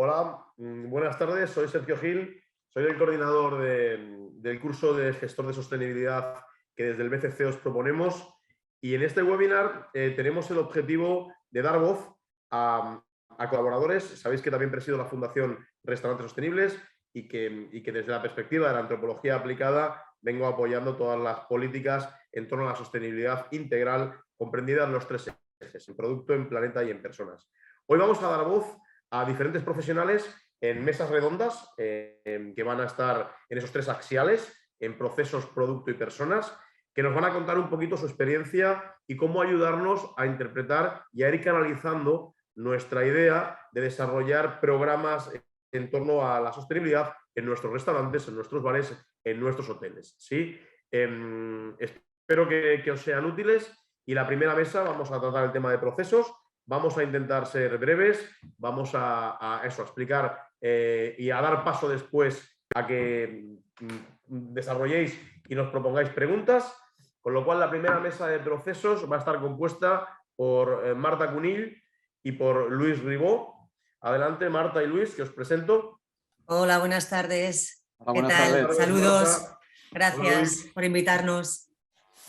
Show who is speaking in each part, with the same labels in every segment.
Speaker 1: Hola, buenas tardes, soy Sergio Gil, soy el coordinador del curso de gestor de sostenibilidad que desde el BCC os proponemos, y en este webinar tenemos el objetivo de dar voz a colaboradores. Sabéis que también presido la Fundación Restaurantes Sostenibles y que desde la perspectiva de la antropología aplicada vengo apoyando todas las políticas en torno a la sostenibilidad integral comprendida en los tres ejes: en producto, en planeta y en personas. Hoy vamos a dar voz a diferentes profesionales en mesas redondas que van a estar en esos tres axiales, en procesos, producto y personas, que nos van a contar un poquito su experiencia y cómo ayudarnos a interpretar y a ir canalizando nuestra idea de desarrollar programas en torno a la sostenibilidad en nuestros restaurantes, en nuestros bares, en nuestros hoteles. ¿Sí? Espero que os sean útiles, y la primera mesa vamos a tratar el tema de procesos. Vamos a intentar ser breves, vamos a explicar y a dar paso después a que desarrolléis y nos propongáis preguntas, con lo cual la primera mesa de procesos va a estar compuesta por Marta Cunill y por Luis Ribó. Adelante, Marta y Luis, que os presento.
Speaker 2: Hola, buenas tardes.
Speaker 3: Hola,
Speaker 2: ¿Qué
Speaker 3: buenas
Speaker 2: tal?
Speaker 3: tardes.
Speaker 2: Saludos.
Speaker 1: Marta.
Speaker 2: Gracias por invitarnos.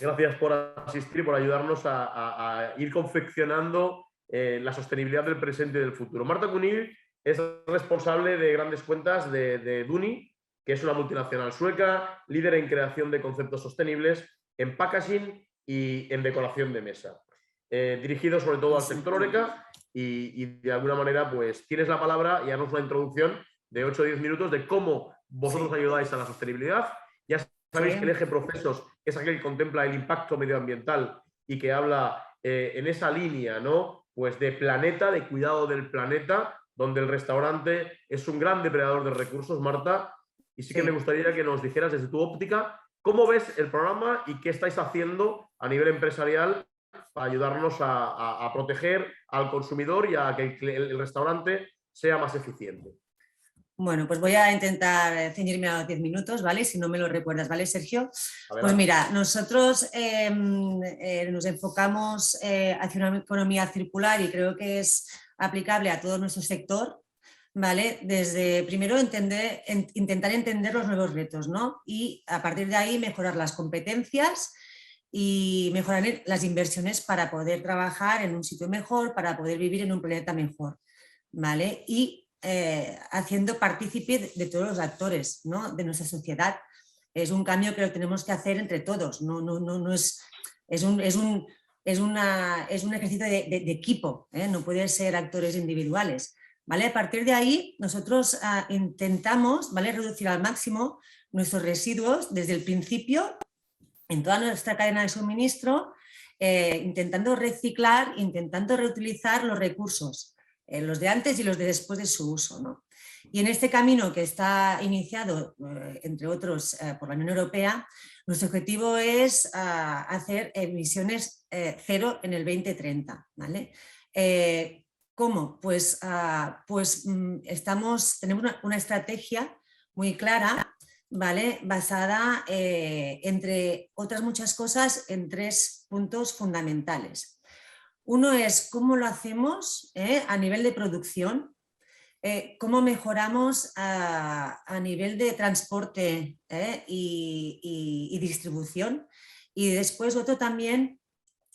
Speaker 1: Gracias por asistir y por ayudarnos a ir confeccionando la sostenibilidad del presente y del futuro. Marta Cunill es responsable de grandes cuentas de Duni, que es una multinacional sueca, líder en creación de conceptos sostenibles, en packaging y en decoración de mesa. Dirigido sobre todo al sector HoReCa, y de alguna manera pues tienes la palabra y haznos una introducción de 8 o 10 minutos de cómo vosotros ayudáis a la sostenibilidad. Ya sabéis que el eje procesos es aquel que contempla el impacto medioambiental y que habla en esa línea, ¿no? Pues de planeta, de cuidado del planeta, donde el restaurante es un gran depredador de recursos, Marta. Y sí que me gustaría que nos dijeras desde tu óptica cómo ves el programa y qué estáis haciendo a nivel empresarial para ayudarnos a proteger al consumidor y a que el restaurante sea más eficiente.
Speaker 2: Bueno, pues voy a intentar ceñirme a 10 minutos, ¿vale? Si no me lo recuerdas, ¿vale, Sergio?
Speaker 1: Adelante.
Speaker 2: Pues mira, nosotros nos enfocamos hacia una economía circular, y creo que es aplicable a todo nuestro sector, ¿vale? Desde primero intentar entender los nuevos retos, ¿no? Y a partir de ahí mejorar las competencias y mejorar las inversiones para poder trabajar en un sitio mejor, para poder vivir en un planeta mejor, ¿vale? Y haciendo partícipe de todos los actores, ¿no? De nuestra sociedad. Es un cambio que lo tenemos que hacer entre todos, no es un ejercicio de equipo, ¿eh? No puede ser actores individuales, ¿vale? A partir de ahí nosotros intentamos, ¿vale?, reducir al máximo nuestros residuos desde el principio en toda nuestra cadena de suministro, intentando reciclar, intentando reutilizar los recursos, los de antes y los de después de su uso, ¿no? Y en este camino, que está iniciado, entre otros, por la Unión Europea, nuestro objetivo es hacer emisiones cero en el 2030, ¿vale? ¿Cómo? Pues tenemos una estrategia muy clara, ¿vale?, basada, entre otras muchas cosas, en 3 puntos fundamentales. Uno es cómo lo hacemos a nivel de producción, cómo mejoramos a nivel de transporte y distribución, y después otro también,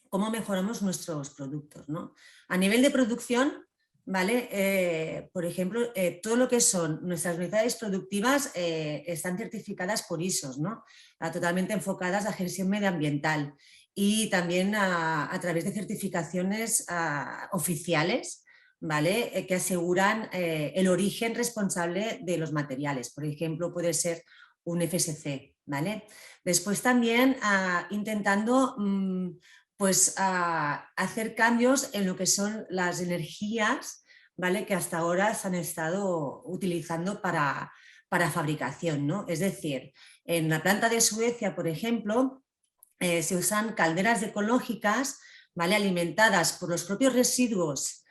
Speaker 2: cómo mejoramos nuestros productos, ¿no? A nivel de producción, ¿vale? Por ejemplo, todo lo que son nuestras unidades productivas están certificadas por ISO, ¿no? Totalmente enfocadas a gestión medioambiental, y también a través de certificaciones oficiales, ¿vale?, que aseguran el origen responsable de los materiales. Por ejemplo, puede ser un FSC, ¿vale? Después también intentando pues hacer cambios en lo que son las energías, ¿vale?, que hasta ahora se han estado utilizando para fabricación, ¿no? Es decir, en la planta de Suecia, por ejemplo, se usan calderas ecológicas, ¿vale?, alimentadas por los propios residuos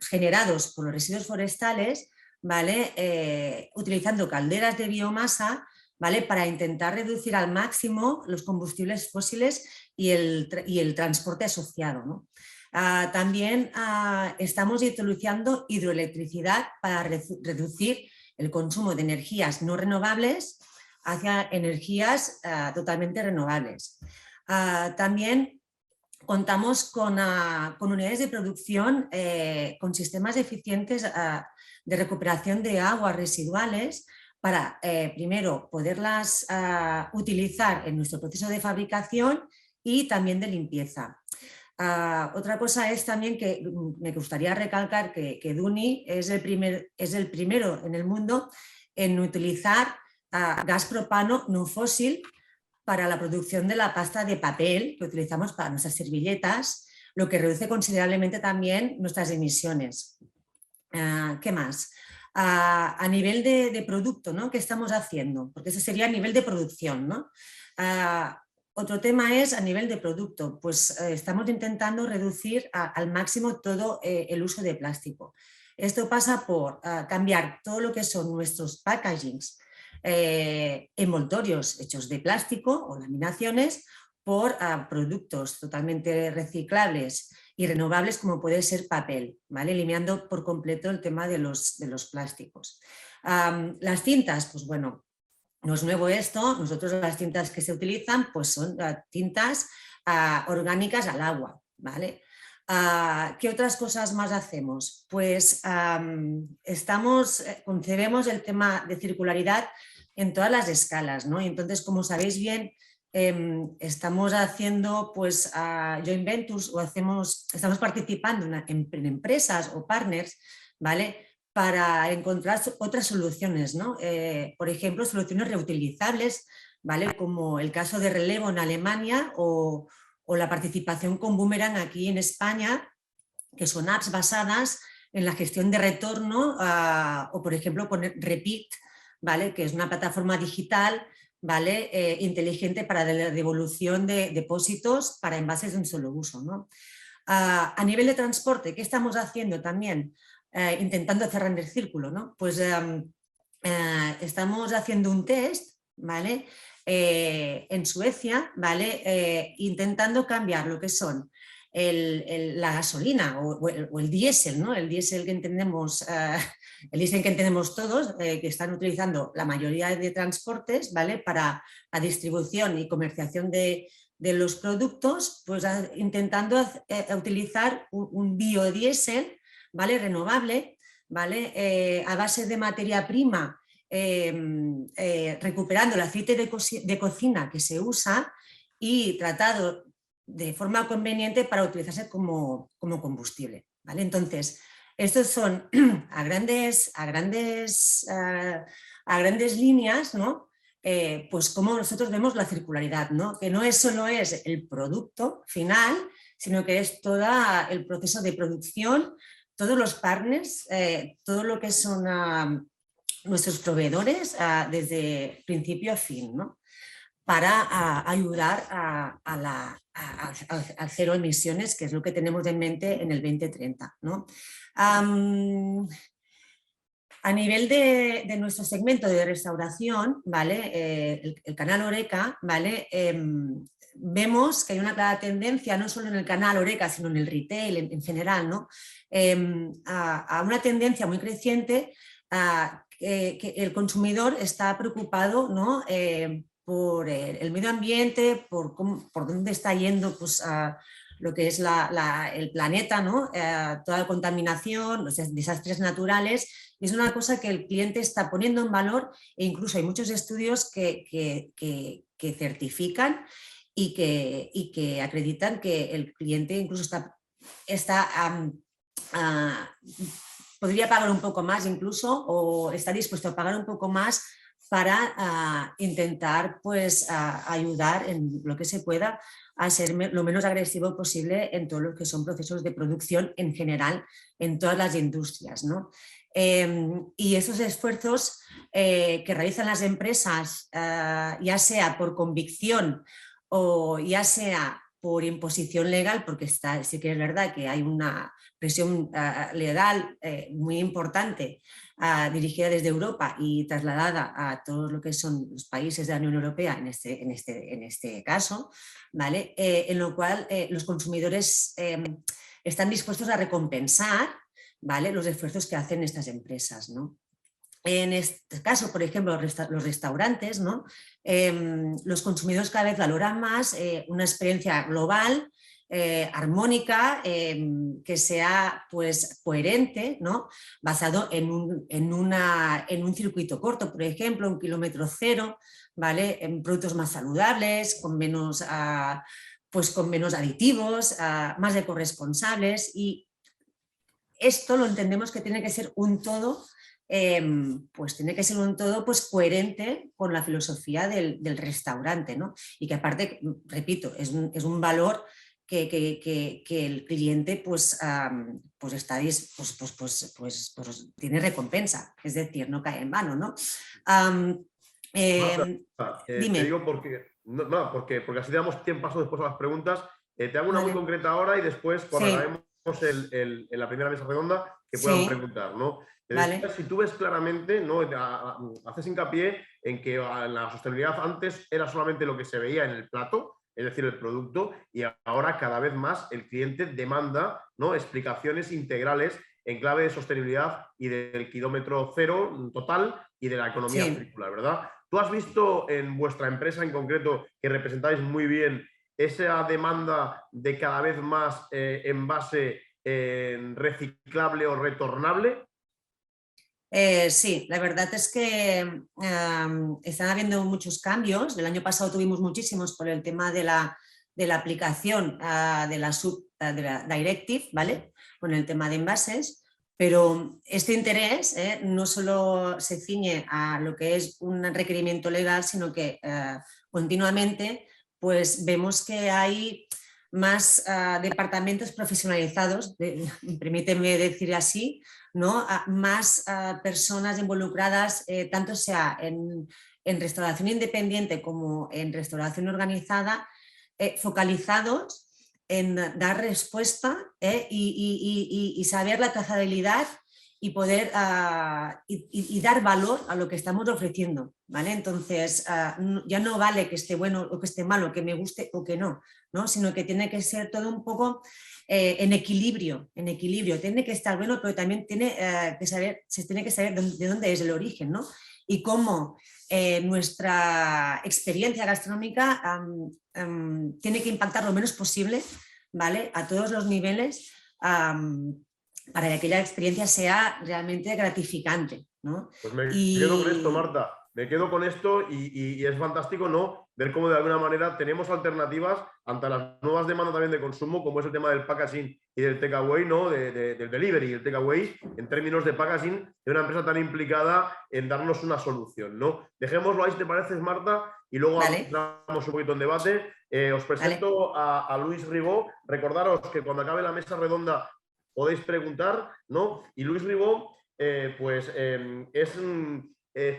Speaker 2: generados por los residuos forestales, ¿vale?, utilizando calderas de biomasa, ¿vale? Para intentar reducir al máximo los combustibles fósiles y el transporte asociado, ¿no? También estamos utilizando hidroelectricidad para reducir el consumo de energías no renovables hacia energías totalmente renovables. También contamos con unidades de producción con sistemas eficientes de recuperación de aguas residuales para, primero, poderlas utilizar en nuestro proceso de fabricación y también de limpieza. Otra cosa es también que me gustaría recalcar que Duni es el primero en el mundo en utilizar gas propano no fósil para la producción de la pasta de papel que utilizamos para nuestras servilletas, lo que reduce considerablemente también nuestras emisiones. ¿Qué más? A nivel de producto, ¿no? ¿Qué estamos haciendo? Porque ese sería a nivel de producción, ¿no? Otro tema es a nivel de producto, pues estamos intentando reducir al máximo todo el uso de plástico. Esto pasa por cambiar todo lo que son nuestros packagings, envoltorios hechos de plástico o laminaciones por productos totalmente reciclables y renovables como puede ser papel, ¿vale? Eliminando por completo el tema de los plásticos. Las cintas, pues bueno, no es nuevo esto, nosotros las tintas que se utilizan pues son tintas orgánicas al agua, ¿vale? ¿Qué otras cosas más hacemos? Pues concebemos el tema de circularidad en todas las escalas, ¿no? Y entonces, como sabéis bien, estamos haciendo pues joint ventures o estamos participando en empresas o partners, ¿vale? Para encontrar otras soluciones, ¿no? Por ejemplo, soluciones reutilizables, ¿vale? Como el caso de Relevo en Alemania o la participación con Boomerang aquí en España, que son apps basadas en la gestión de retorno o, por ejemplo, con Repeat, ¿vale? Que es una plataforma digital, ¿vale? Inteligente para la devolución de depósitos para envases de un solo uso, ¿no? A nivel de transporte, ¿qué estamos haciendo también? Intentando cerrar el círculo, ¿no? Pues estamos haciendo un test, ¿vale? En Suecia, ¿vale? Intentando cambiar lo que son la gasolina o el diésel, ¿no? El diésel que entendemos, el diésel que entendemos todos, que están utilizando la mayoría de transportes, ¿vale? Para la distribución y comercialización de los productos, pues intentando utilizar un biodiesel, ¿vale? Renovable, ¿vale? A base de materia prima, recuperando el aceite de cocina que se usa y tratado de forma conveniente para utilizarse como combustible, ¿vale? Entonces, estos son a grandes líneas, ¿no? Pues como nosotros vemos la circularidad, ¿no? Que no solo es el producto final, sino que es todo el proceso de producción, todos los partners, todo lo que son nuestros proveedores desde principio a fin, ¿no? Para ayudar al cero emisiones, que es lo que tenemos en mente en el 2030, ¿no? A nivel de nuestro segmento de restauración, ¿vale? El canal Horeca, ¿vale? Vemos que hay una clara tendencia, no solo en el canal Horeca, sino en el retail en general, ¿no? A una tendencia muy creciente que el consumidor está preocupado, ¿no? Por el medio ambiente, por dónde está yendo pues, lo que es el planeta, ¿no? Toda la contaminación, los desastres naturales. Es una cosa que el cliente está poniendo en valor e incluso hay muchos estudios que certifican y que acreditan que el cliente incluso podría pagar un poco más incluso o está dispuesto a pagar un poco más para intentar pues, ayudar en lo que se pueda a ser lo menos agresivo posible en todo lo que son procesos de producción en general en todas las industrias, ¿no? Y esos esfuerzos que realizan las empresas, ya sea por convicción o ya sea por imposición legal, porque sí que es verdad que hay una presión legal muy importante dirigida desde Europa y trasladada a todo lo que son los países de la Unión Europea en este caso, ¿vale? En lo cual los consumidores están dispuestos a recompensar, ¿vale?, los esfuerzos que hacen estas empresas, ¿no? En este caso, por ejemplo, los restaurantes, ¿no? Los consumidores cada vez valoran más una experiencia global, armónica, que sea pues coherente, ¿no?, basado en un circuito corto, por ejemplo, 1 km 0, ¿vale?, en productos más saludables, pues con menos aditivos, más ecorresponsables, y esto lo entendemos que tiene que ser un todo, pues coherente con la filosofía del restaurante, ¿no? Y que aparte, repito, es un valor que el cliente pues tiene recompensa, es decir, no cae en vano, ¿no?
Speaker 1: Marta, te
Speaker 2: Dime.
Speaker 1: digo porque así damos paso después a las preguntas. Te hago una muy
Speaker 2: Vale.
Speaker 1: concreta ahora y después, cuando
Speaker 2: Sí,
Speaker 1: acabemos en la primera mesa redonda, que puedan
Speaker 2: sí,
Speaker 1: preguntar, ¿no? Te decía,
Speaker 2: vale.
Speaker 1: si tú ves claramente, ¿no?, haces hincapié en que la sostenibilidad antes era solamente lo que se veía en el plato, es decir, el producto, y ahora cada vez más el cliente demanda, ¿no?, explicaciones integrales en clave de sostenibilidad y del kilómetro cero total y de la economía
Speaker 2: Sí.
Speaker 1: circular, ¿verdad? ¿Tú has visto en vuestra empresa en concreto, que representáis muy bien, esa demanda de cada vez más envase reciclable o retornable?
Speaker 2: Sí, la verdad es que están habiendo muchos cambios. El año pasado tuvimos muchísimos por el tema de la aplicación de la Directive, ¿vale?, con el tema de envases, pero este interés no solo se ciñe a lo que es un requerimiento legal, sino que continuamente pues, vemos que hay más departamentos profesionalizados, permíteme decir así, ¿no?, más personas involucradas, tanto sea en restauración independiente como en restauración organizada, focalizados en dar respuesta y saber la trazabilidad y poder y dar valor a lo que estamos ofreciendo, ¿vale? Entonces, ya no vale que esté bueno o que esté malo, que me guste o que no, ¿no?, sino que tiene que ser todo un poco en equilibrio, tiene que estar bueno, pero también se tiene que saber de dónde es el origen, ¿no?, y cómo nuestra experiencia gastronómica tiene que impactar lo menos posible, ¿vale?, a todos los niveles, para que aquella experiencia sea realmente gratificante, ¿no?
Speaker 1: Pues me quedo con esto,
Speaker 2: Y
Speaker 1: Marta. Me quedo con esto y es fantástico, ¿no?, ver cómo de alguna manera tenemos alternativas ante las nuevas demandas también de consumo, como es el tema del packaging y del takeaway, ¿no?, del delivery y el takeaway, en términos de packaging, de una empresa tan implicada en darnos una solución, ¿no? Dejémoslo ahí, si te parece, Marta, y luego
Speaker 2: vale,
Speaker 1: entramos un poquito en debate. Os
Speaker 2: vale.
Speaker 1: presento a Luis Ribó. Recordaros que cuando acabe la mesa redonda podéis preguntar, ¿no? Y Luis Ribó es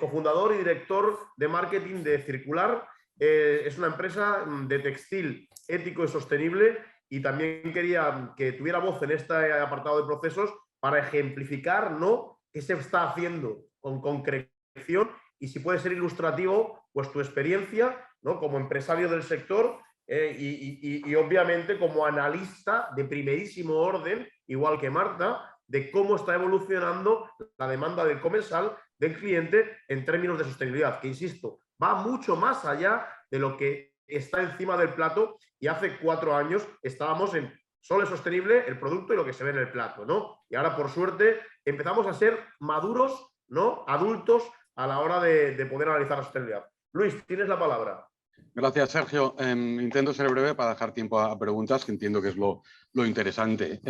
Speaker 1: cofundador y director de marketing de Circular. Es una empresa de textil ético y sostenible, y también quería que tuviera voz en este apartado de procesos para ejemplificar, ¿no?, qué se está haciendo con concreción, y si puede ser ilustrativo, pues tu experiencia, ¿no?, como empresario del sector y obviamente como analista de primerísimo orden, igual que Marta, de cómo está evolucionando la demanda del comensal, del cliente, en términos de sostenibilidad, que insisto, va mucho más allá de lo que está encima del plato, y hace 4 años estábamos en solo es sostenible el producto y lo que se ve en el plato, ¿no? Y ahora, por suerte, empezamos a ser maduros, ¿no?, adultos, a la hora de poder analizar la sostenibilidad. Luis, tienes la palabra.
Speaker 3: Gracias, Sergio. Intento ser breve para dejar tiempo a preguntas, que entiendo que es lo interesante.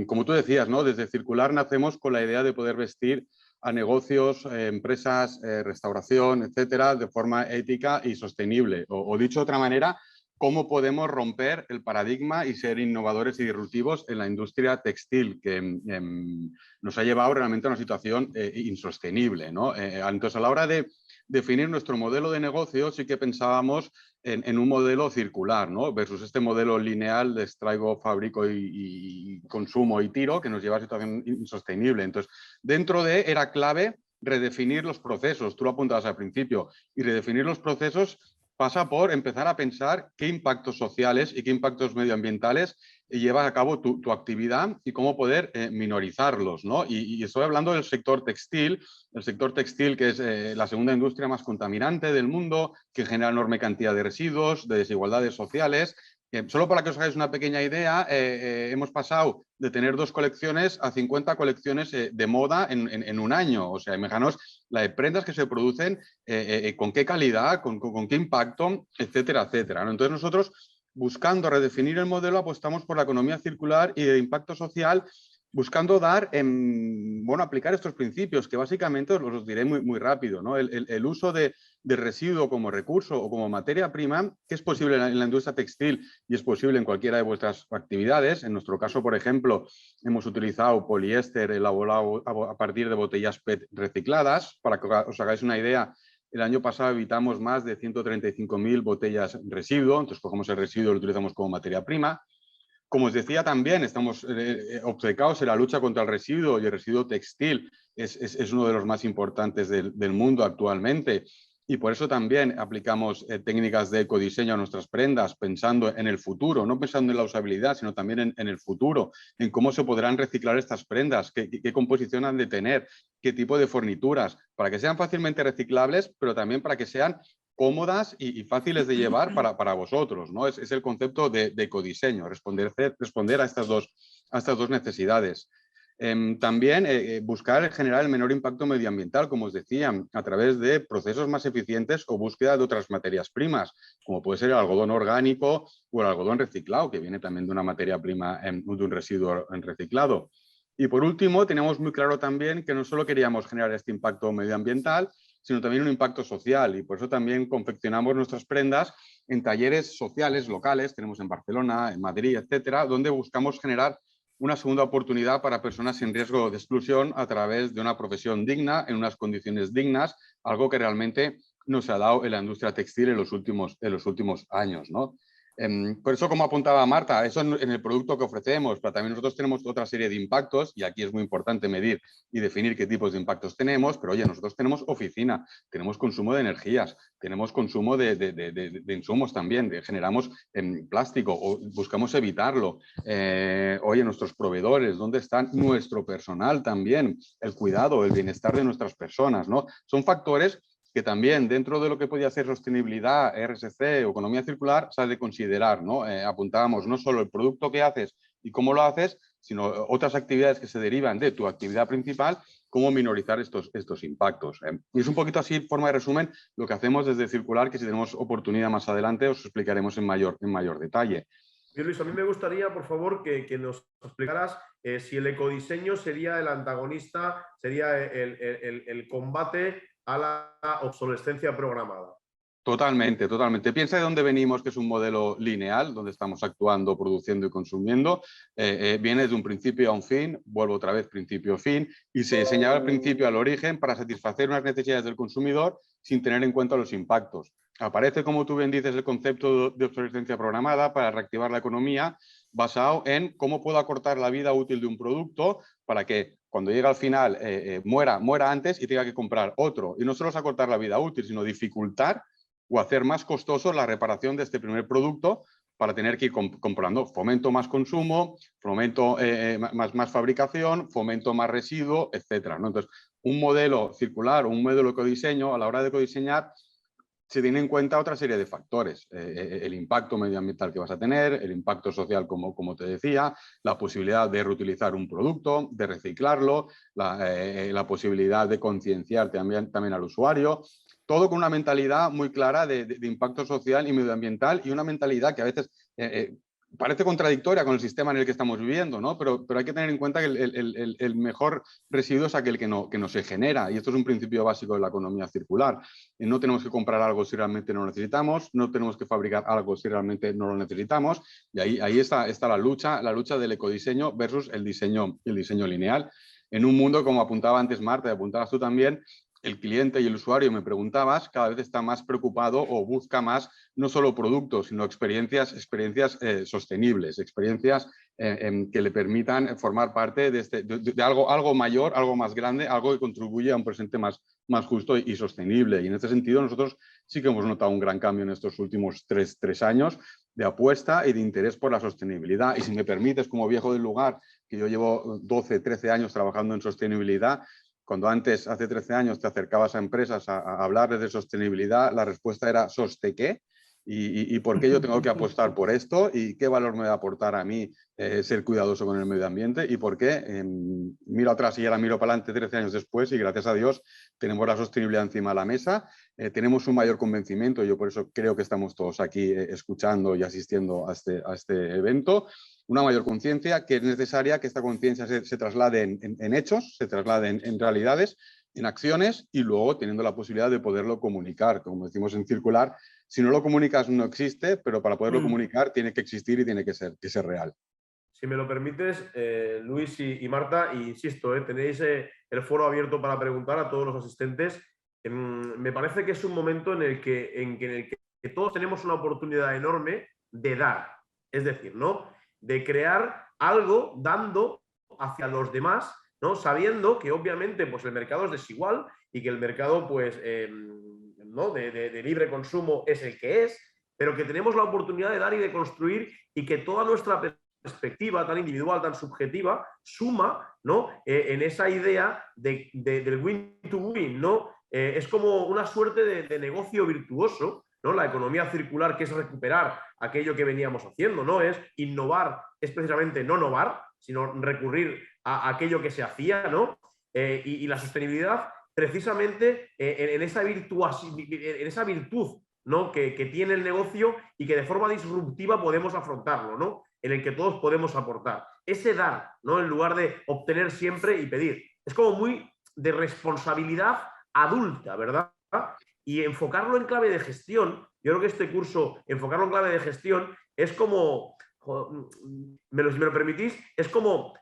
Speaker 3: Como tú decías, ¿no?, desde Circular nacemos con la idea de poder vestir a negocios, empresas, restauración, etcétera, de forma ética y sostenible. O dicho de otra manera, cómo podemos romper el paradigma y ser innovadores y disruptivos en la industria textil, que nos ha llevado realmente a una situación insostenible, ¿no? Entonces, a la hora de definir nuestro modelo de negocio, sí que pensábamos en un modelo circular, ¿no? Versus este modelo lineal de extraigo, fabrico y consumo y tiro, que nos lleva a situación insostenible. Entonces, dentro de era clave redefinir los procesos, tú lo apuntabas al principio, y redefinir los procesos pasa por empezar a pensar qué impactos sociales y qué impactos medioambientales lleva a cabo tu actividad y cómo poder minorizarlos, ¿no? Y estoy hablando del sector textil, el sector textil que es la segunda industria más contaminante del mundo, que genera enorme cantidad de residuos, de desigualdades sociales. Solo para que os hagáis una pequeña idea, hemos pasado de tener 2 colecciones a 50 colecciones de moda en un año. O sea, imaginaos la de prendas que se producen, con qué calidad, con qué impacto, etcétera, etcétera, ¿no? Entonces nosotros, buscando redefinir el modelo, apostamos por la economía circular y de impacto social, buscando dar, bueno, aplicar estos principios, que básicamente os diré muy rápido, ¿no? El uso de residuo como recurso o como materia prima, que es posible en la industria textil y es posible en cualquiera de vuestras actividades. En nuestro caso, por ejemplo, hemos utilizado poliéster elaborado a partir de botellas PET recicladas. Para que os hagáis una idea, el año pasado evitamos más de 135.000 botellas residuo, entonces cogemos el residuo y lo utilizamos como materia prima. Como os decía también, estamos obcecados en la lucha contra el residuo, y el residuo textil es uno de los más importantes del mundo actualmente. Y por eso también aplicamos técnicas de ecodiseño a nuestras prendas, pensando en el futuro, no pensando en la usabilidad, sino también en el futuro, en cómo se podrán reciclar estas prendas, qué composición han de tener, qué tipo de fornituras, para que sean fácilmente reciclables, pero también para que sean cómodas y fáciles de llevar para vosotros, ¿no? Es el concepto de ecodiseño, responder a estas dos necesidades. También buscar generar el menor impacto medioambiental, como os decía, a través de procesos más eficientes o búsqueda de otras materias primas, como puede ser el algodón orgánico o el algodón reciclado, que viene también de una materia prima, de un residuo reciclado. Y por último, teníamos muy claro también que no solo queríamos generar este impacto medioambiental, sino también un impacto social, y por eso también confeccionamos nuestras prendas en talleres sociales locales, tenemos en Barcelona, en Madrid, etcétera, donde buscamos generar una segunda oportunidad para personas en riesgo de exclusión a través de una profesión digna, en unas condiciones dignas, algo que realmente no se ha dado en la industria textil en los últimos años, ¿no? Por eso, como apuntaba Marta, eso en el producto que ofrecemos, pero también nosotros tenemos otra serie de impactos, y aquí es muy importante medir y definir qué tipos de impactos tenemos, pero oye, nosotros tenemos oficina, tenemos consumo de energías, tenemos consumo de insumos también, generamos plástico o buscamos evitarlo. Oye, nuestros proveedores, ¿dónde están nuestro personal también? El cuidado, el bienestar de nuestras personas, ¿no? Son factores que también dentro de lo que podía ser sostenibilidad, RSC o economía circular, se ha de considerar, ¿no? Apuntábamos no solo el producto que haces y cómo lo haces, sino otras actividades que se derivan de tu actividad principal, cómo minorizar estos impactos. Y es un poquito así, forma de resumen, lo que hacemos desde Circular, que si tenemos oportunidad más adelante os explicaremos en mayor detalle.
Speaker 1: Luis, a mí me gustaría, por favor, que nos explicaras si el ecodiseño sería el antagonista, sería el combate a la obsolescencia programada.
Speaker 3: Totalmente, totalmente. Piensa de dónde venimos, que es un modelo lineal, donde estamos actuando, produciendo y consumiendo. Viene de un principio a un fin, vuelvo otra vez principio-fin, y se señala el principio al origen para satisfacer unas necesidades del consumidor sin tener en cuenta los impactos. Aparece, como tú bien dices, el concepto de obsolescencia programada para reactivar la economía, basado en cómo puedo acortar la vida útil de un producto para que cuando llegue al final muera antes y tenga que comprar otro. Y no solo es acortar la vida útil, sino dificultar o hacer más costoso la reparación de este primer producto para tener que ir comprando. Fomento más consumo, fomento más fabricación, fomento más residuo, etcétera, ¿no? Entonces, un modelo circular o un modelo ecodiseño, a la hora de ecodiseñar, se tiene en cuenta otra serie de factores. El impacto medioambiental que vas a tener, el impacto social, como te decía, la posibilidad de reutilizar un producto, de reciclarlo, la posibilidad de concienciar también al usuario. Todo con una mentalidad muy clara de impacto social y medioambiental, y una mentalidad que a veces parece contradictoria con el sistema en el que estamos viviendo, ¿no? Pero hay que tener en cuenta que el mejor residuo es aquel que no se genera, y esto es un principio básico de la economía circular. No tenemos que comprar algo si realmente no lo necesitamos, no tenemos que fabricar algo si realmente no lo necesitamos, y ahí está la lucha del ecodiseño versus el diseño lineal. En un mundo, como apuntaba antes Marta y apuntabas tú también, el cliente y el usuario, me preguntabas, cada vez está más preocupado o busca más no solo productos, sino experiencias sostenibles, experiencias que le permitan formar parte de algo mayor, algo más grande, algo que contribuye a un presente más justo y sostenible. Y en este sentido nosotros sí que hemos notado un gran cambio en estos últimos tres años de apuesta y de interés por la sostenibilidad. Y si me permites, como viejo del lugar, que yo llevo 12, 13 años trabajando en sostenibilidad, cuando antes, hace 13 años, te acercabas a empresas a hablarles de sostenibilidad, la respuesta era ¿soste qué? ¿Y por qué yo tengo que apostar por esto? ¿Y qué valor me va a aportar a mí ser cuidadoso con el medio ambiente? ¿Y por qué? Miro atrás y ahora miro para adelante 13 años después y gracias a Dios tenemos la sostenibilidad encima de la mesa, tenemos un mayor convencimiento, yo por eso creo que estamos todos aquí escuchando y asistiendo a este evento, una mayor conciencia, que es necesaria que esta conciencia se traslade en hechos, se traslade en realidades, en acciones y luego teniendo la posibilidad de poderlo comunicar. Como decimos en Circular, si no lo comunicas no existe, pero para poderlo comunicar tiene que existir y tiene que ser real.
Speaker 1: Si me lo permites, Luis y Marta, insisto, tenéis el foro abierto para preguntar a todos los asistentes. Me parece que es un momento en el que todos tenemos una oportunidad enorme de dar. Es decir, ¿no? De crear algo dando hacia los demás, ¿no? Sabiendo que obviamente pues, el mercado es desigual y que el mercado pues, ¿no? de libre consumo es el que es, pero que tenemos la oportunidad de dar y de construir y que toda nuestra perspectiva tan individual, tan subjetiva, suma, ¿no? En esa idea del win to win, ¿no? Es como una suerte de negocio virtuoso, ¿no? La economía circular, que es recuperar aquello que veníamos haciendo, ¿no? Es innovar, es precisamente no innovar, sino recurrir a aquello que se hacía, ¿no? Y la sostenibilidad, precisamente en esa virtud, ¿no? que tiene el negocio y que de forma disruptiva podemos afrontarlo, ¿no? En el que todos podemos aportar. Ese dar, ¿no? En lugar de obtener siempre y pedir. Es como muy de responsabilidad adulta, ¿verdad? Y enfocarlo en clave de gestión, yo creo que este curso, enfocarlo en clave de gestión, es como, si me lo permitís, es como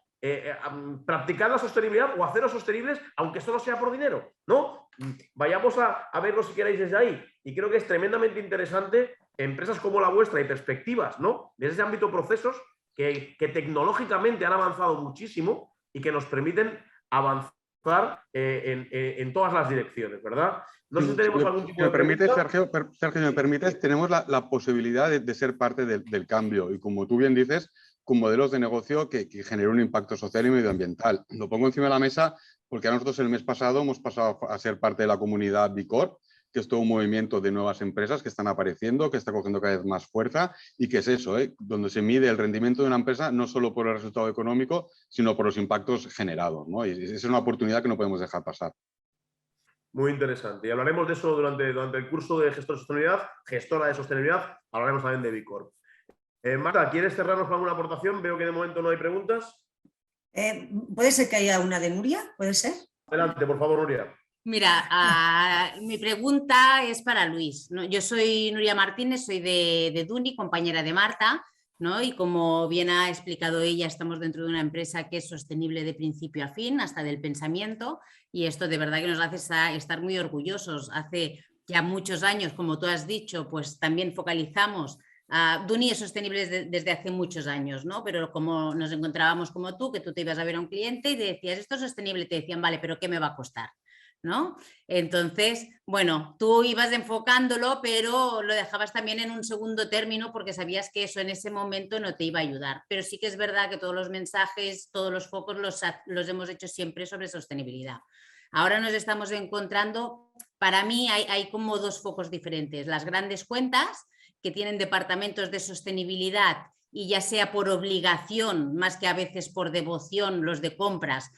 Speaker 1: practicar la sostenibilidad o hacerlo sostenibles, aunque solo sea por dinero, ¿no? Vayamos a verlo si queréis desde ahí. Y creo que es tremendamente interesante empresas como la vuestra y perspectivas, ¿no? Desde ese ámbito procesos que tecnológicamente han avanzado muchísimo y que nos permiten avanzar en todas las direcciones, ¿verdad? No sé si tenemos algún tipo de pregunta.
Speaker 3: Sergio, si me permites, tenemos la posibilidad de ser parte del cambio y, como tú bien dices, con modelos de negocio que generen un impacto social y medioambiental. Lo pongo encima de la mesa porque a nosotros el mes pasado hemos pasado a ser parte de la comunidad B Corp, que es todo un movimiento de nuevas empresas que están apareciendo, que está cogiendo cada vez más fuerza y que es eso, donde se mide el rendimiento de una empresa no solo por el resultado económico, sino por los impactos generados, ¿no? Y es una oportunidad que no podemos dejar pasar.
Speaker 1: Muy interesante. Y hablaremos de eso durante el curso de gestor de sostenibilidad, gestora de sostenibilidad, hablaremos también de B Corp. Marta, ¿quieres cerrarnos con alguna aportación? Veo que de momento no hay preguntas.
Speaker 2: ¿Puede ser que haya una de Nuria? ¿Puede ser?
Speaker 1: Adelante, por favor, Nuria.
Speaker 4: Mira, mi pregunta es para Luis, ¿no? Yo soy Nuria Martínez, soy de Duni, compañera de Marta, ¿no? Y como bien ha explicado ella, estamos dentro de una empresa que es sostenible de principio a fin, hasta del pensamiento, y esto de verdad que nos hace estar muy orgullosos. Hace ya muchos años, como tú has dicho, pues también focalizamos. Duni es sostenible desde hace muchos años, ¿no? Pero como nos encontrábamos como tú, que tú te ibas a ver a un cliente y te decías, esto es sostenible, te decían, vale, pero ¿qué me va a costar? ¿No? Entonces, bueno, tú ibas enfocándolo, pero lo dejabas también en un segundo término porque sabías que eso en ese momento no te iba a ayudar. Pero sí que es verdad que todos los mensajes, todos los focos los hemos hecho siempre sobre sostenibilidad. Ahora nos estamos encontrando, para mí hay como dos focos diferentes. Las grandes cuentas que tienen departamentos de sostenibilidad y ya sea por obligación, más que a veces por devoción, los de compras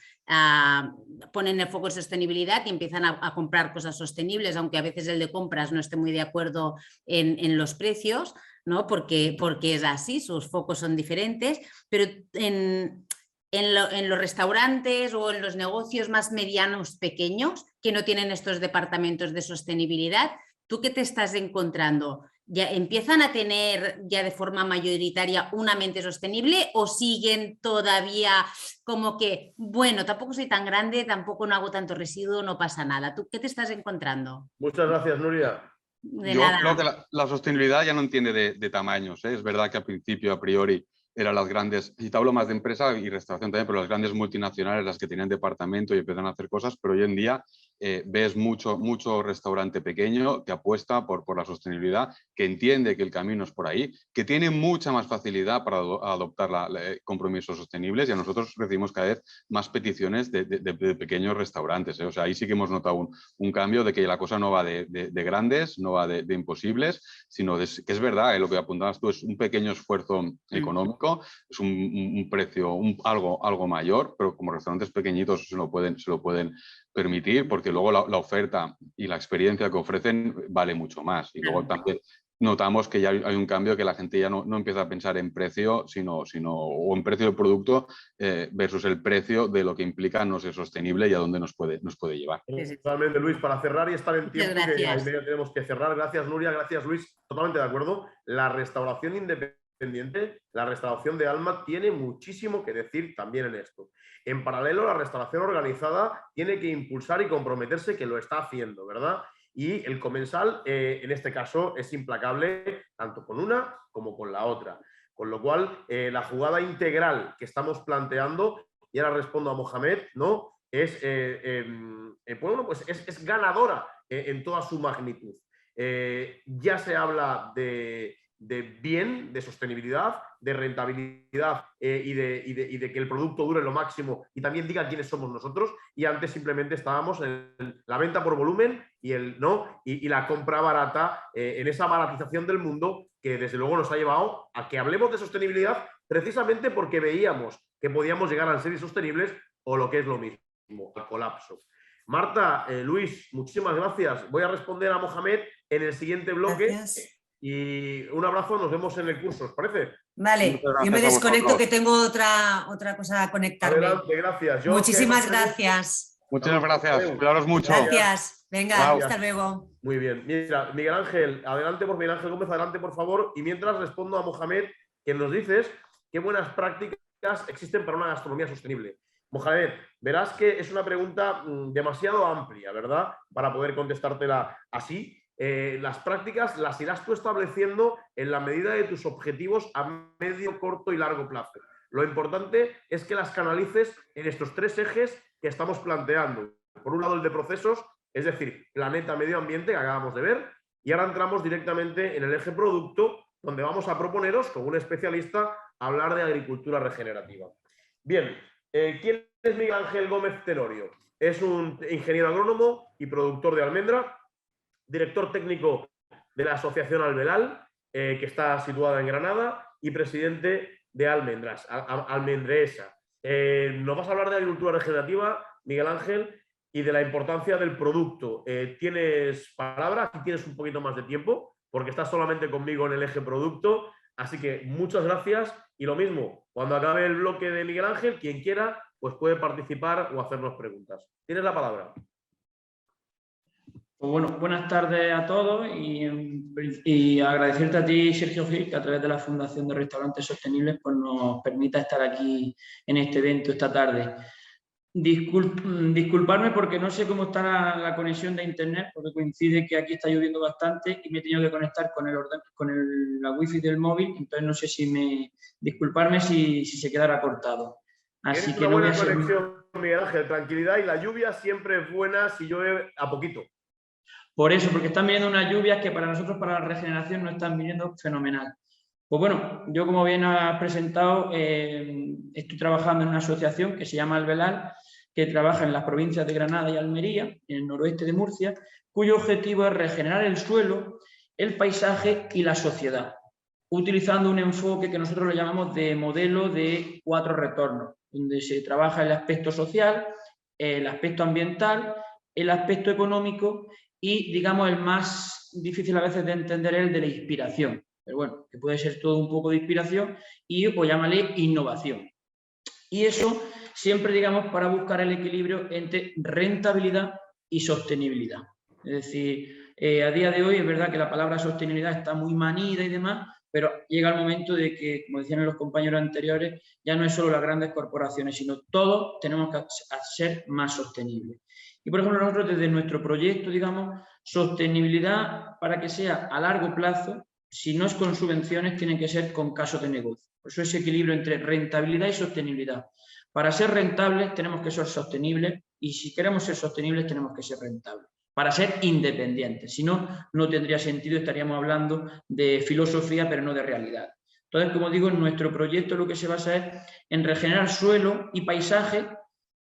Speaker 4: ponen el foco en sostenibilidad y empiezan a comprar cosas sostenibles, aunque a veces el de compras no esté muy de acuerdo en los precios, ¿no? Porque es así, sus focos son diferentes, pero en los restaurantes o en los negocios más medianos, pequeños, que no tienen estos departamentos de sostenibilidad, ¿tú qué te estás encontrando? ¿Ya empiezan a tener ya de forma mayoritaria una mente sostenible o siguen todavía como que, bueno, tampoco soy tan grande, tampoco no hago tanto residuo, no pasa nada? ¿Tú qué te estás encontrando?
Speaker 1: Muchas gracias, Nuria.
Speaker 4: De
Speaker 3: Yo
Speaker 4: nada.
Speaker 3: creo que la sostenibilidad ya no entiende de tamaños, ¿eh? Es verdad que al principio, a priori, eran las grandes, y te hablo más de empresa y restauración también, pero las grandes multinacionales, las que tenían departamento y empiezan a hacer cosas, pero hoy en día ves mucho restaurante pequeño que apuesta por la sostenibilidad, que entiende que el camino es por ahí, que tiene mucha más facilidad para adoptar compromisos sostenibles, y a nosotros recibimos cada vez más peticiones de pequeños restaurantes, ¿eh? O sea, ahí sí que hemos notado un cambio de que la cosa no va de grandes, no va de imposibles, sino que es verdad, lo que apuntabas tú, es un pequeño esfuerzo económico, es un precio algo mayor, pero como restaurantes pequeñitos se lo pueden permitir, porque luego la oferta y la experiencia que ofrecen vale mucho más. Y luego también notamos que ya hay un cambio, que la gente ya no empieza a pensar en precio, sino o en precio del producto versus el precio de lo que implica no ser sostenible y a dónde nos puede llevar.
Speaker 1: Totalmente, Luis, para cerrar y estar en tiempo, que ahí medio tenemos que cerrar. Gracias, Nuria, gracias, Luis. Totalmente de acuerdo. La restauración independiente, la restauración de alma, tiene muchísimo que decir también en esto. En paralelo, la restauración organizada tiene que impulsar y comprometerse, que lo está haciendo, ¿verdad? Y el comensal, en este caso, es implacable tanto con una como con la otra. Con lo cual, la jugada integral que estamos planteando, y ahora respondo a Mohamed, ¿no? Es ganadora en toda su magnitud. Ya se habla de bien, de sostenibilidad, de rentabilidad y de que el producto dure lo máximo y también diga quiénes somos nosotros. Y antes simplemente estábamos en la venta por volumen y la compra barata, en esa baratización del mundo que desde luego nos ha llevado a que hablemos de sostenibilidad, precisamente porque veíamos que podíamos llegar a ser insostenibles, o lo que es lo mismo, al colapso. Marta, Luis, muchísimas gracias. Voy a responder a Mohamed en el siguiente bloque.
Speaker 2: Gracias.
Speaker 1: Y un abrazo, nos vemos en el curso, ¿os parece?
Speaker 2: Vale, yo me desconecto, que tengo otra cosa a conectarme.
Speaker 1: Adelante, gracias.
Speaker 2: Muchísimas gracias.
Speaker 3: Muchas gracias, cuidaros mucho.
Speaker 2: Gracias, venga,
Speaker 3: Gracias.
Speaker 2: hasta luego.
Speaker 1: Muy bien, mira, Miguel Ángel Gómez, adelante por favor, y mientras respondo a Mohamed, que nos dices qué buenas prácticas existen para una gastronomía sostenible. Mohamed, verás que es una pregunta demasiado amplia, ¿verdad? Para poder contestártela así. Las prácticas las irás tú estableciendo en la medida de tus objetivos a medio, corto y largo plazo. Lo importante es que las canalices en estos tres ejes que estamos planteando. Por un lado, el de procesos, es decir, planeta, medio ambiente, que acabamos de ver, y ahora entramos directamente en el eje producto, donde vamos a proponeros, con un especialista, hablar de agricultura regenerativa. Bien, ¿quién es Miguel Ángel Gómez Tenorio? Es un ingeniero agrónomo y productor de almendra, director técnico de la Asociación Albelal, que está situada en Granada, y presidente de Almendras, Almendresa. Nos vas a hablar de agricultura regenerativa, Miguel Ángel, y de la importancia del producto. Tienes palabra, aquí tienes un poquito más de tiempo, porque estás solamente conmigo en el eje producto, así que muchas gracias, y lo mismo, cuando acabe el bloque de Miguel Ángel, quien quiera, pues puede participar o hacernos preguntas. Tienes la palabra.
Speaker 5: Pues bueno, buenas tardes a todos y agradecerte a ti, Sergio Gil, que a través de la Fundación de Restaurantes Sostenibles pues nos permita estar aquí en este evento esta tarde. Disculparme porque no sé cómo está la conexión de internet, porque coincide que aquí está lloviendo bastante y me he tenido que conectar con la wifi del móvil, entonces no sé disculparme si se quedara cortado. Así que
Speaker 1: una buena conexión, Miguel Ángel, tranquilidad, y la lluvia siempre es buena si llueve a poquito.
Speaker 5: Por eso, porque están viniendo unas lluvias que para nosotros, para la regeneración, no están viniendo fenomenal. Pues bueno, yo como bien has presentado, estoy trabajando en una asociación que se llama Albelal, que trabaja en las provincias de Granada y Almería, en el noroeste de Murcia, cuyo objetivo es regenerar el suelo, el paisaje y la sociedad, utilizando un enfoque que nosotros lo llamamos de modelo de 4 retornos, donde se trabaja el aspecto social, el aspecto ambiental, el aspecto económico y, digamos, el más difícil a veces de entender es el de la inspiración. Pero bueno, que puede ser todo un poco de inspiración y, pues, llámale innovación. Y eso siempre, digamos, para buscar el equilibrio entre rentabilidad y sostenibilidad. Es decir, a día de hoy es verdad que la palabra sostenibilidad está muy manida y demás, pero llega el momento de que, como decían los compañeros anteriores, ya no es solo las grandes corporaciones, sino todos tenemos que ser más sostenibles. Y, por ejemplo, nosotros desde nuestro proyecto, digamos, sostenibilidad para que sea a largo plazo, si no es con subvenciones, tiene que ser con casos de negocio. Por eso ese equilibrio entre rentabilidad y sostenibilidad. Para ser rentables tenemos que ser sostenibles y si queremos ser sostenibles tenemos que ser rentables. Para ser independientes. Si no, no tendría sentido, estaríamos hablando de filosofía, pero no de realidad. Entonces, como digo, en nuestro proyecto lo que se basa es en regenerar suelo y paisaje,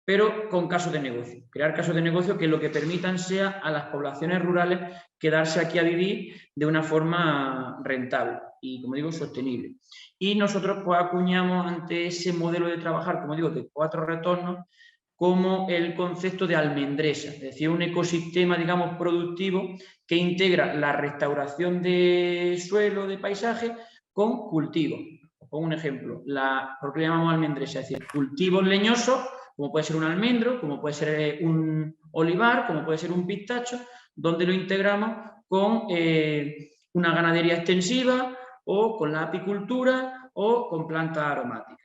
Speaker 5: pero con casos de negocio. Crear casos de negocio que lo que permitan sea a las poblaciones rurales quedarse aquí a vivir de una forma rentable y, como digo, sostenible. Y nosotros pues acuñamos ante ese modelo de trabajar, como digo, de 4 retornos, como el concepto de almendresa, es decir, un ecosistema, digamos, productivo que integra la restauración de suelo, de paisaje, con cultivos. Os pongo un ejemplo, ¿por qué le llamamos almendresa? Es decir, cultivos leñosos, como puede ser un almendro, como puede ser un olivar, como puede ser un pistacho, donde lo integramos con una ganadería extensiva o con la apicultura o con plantas aromáticas.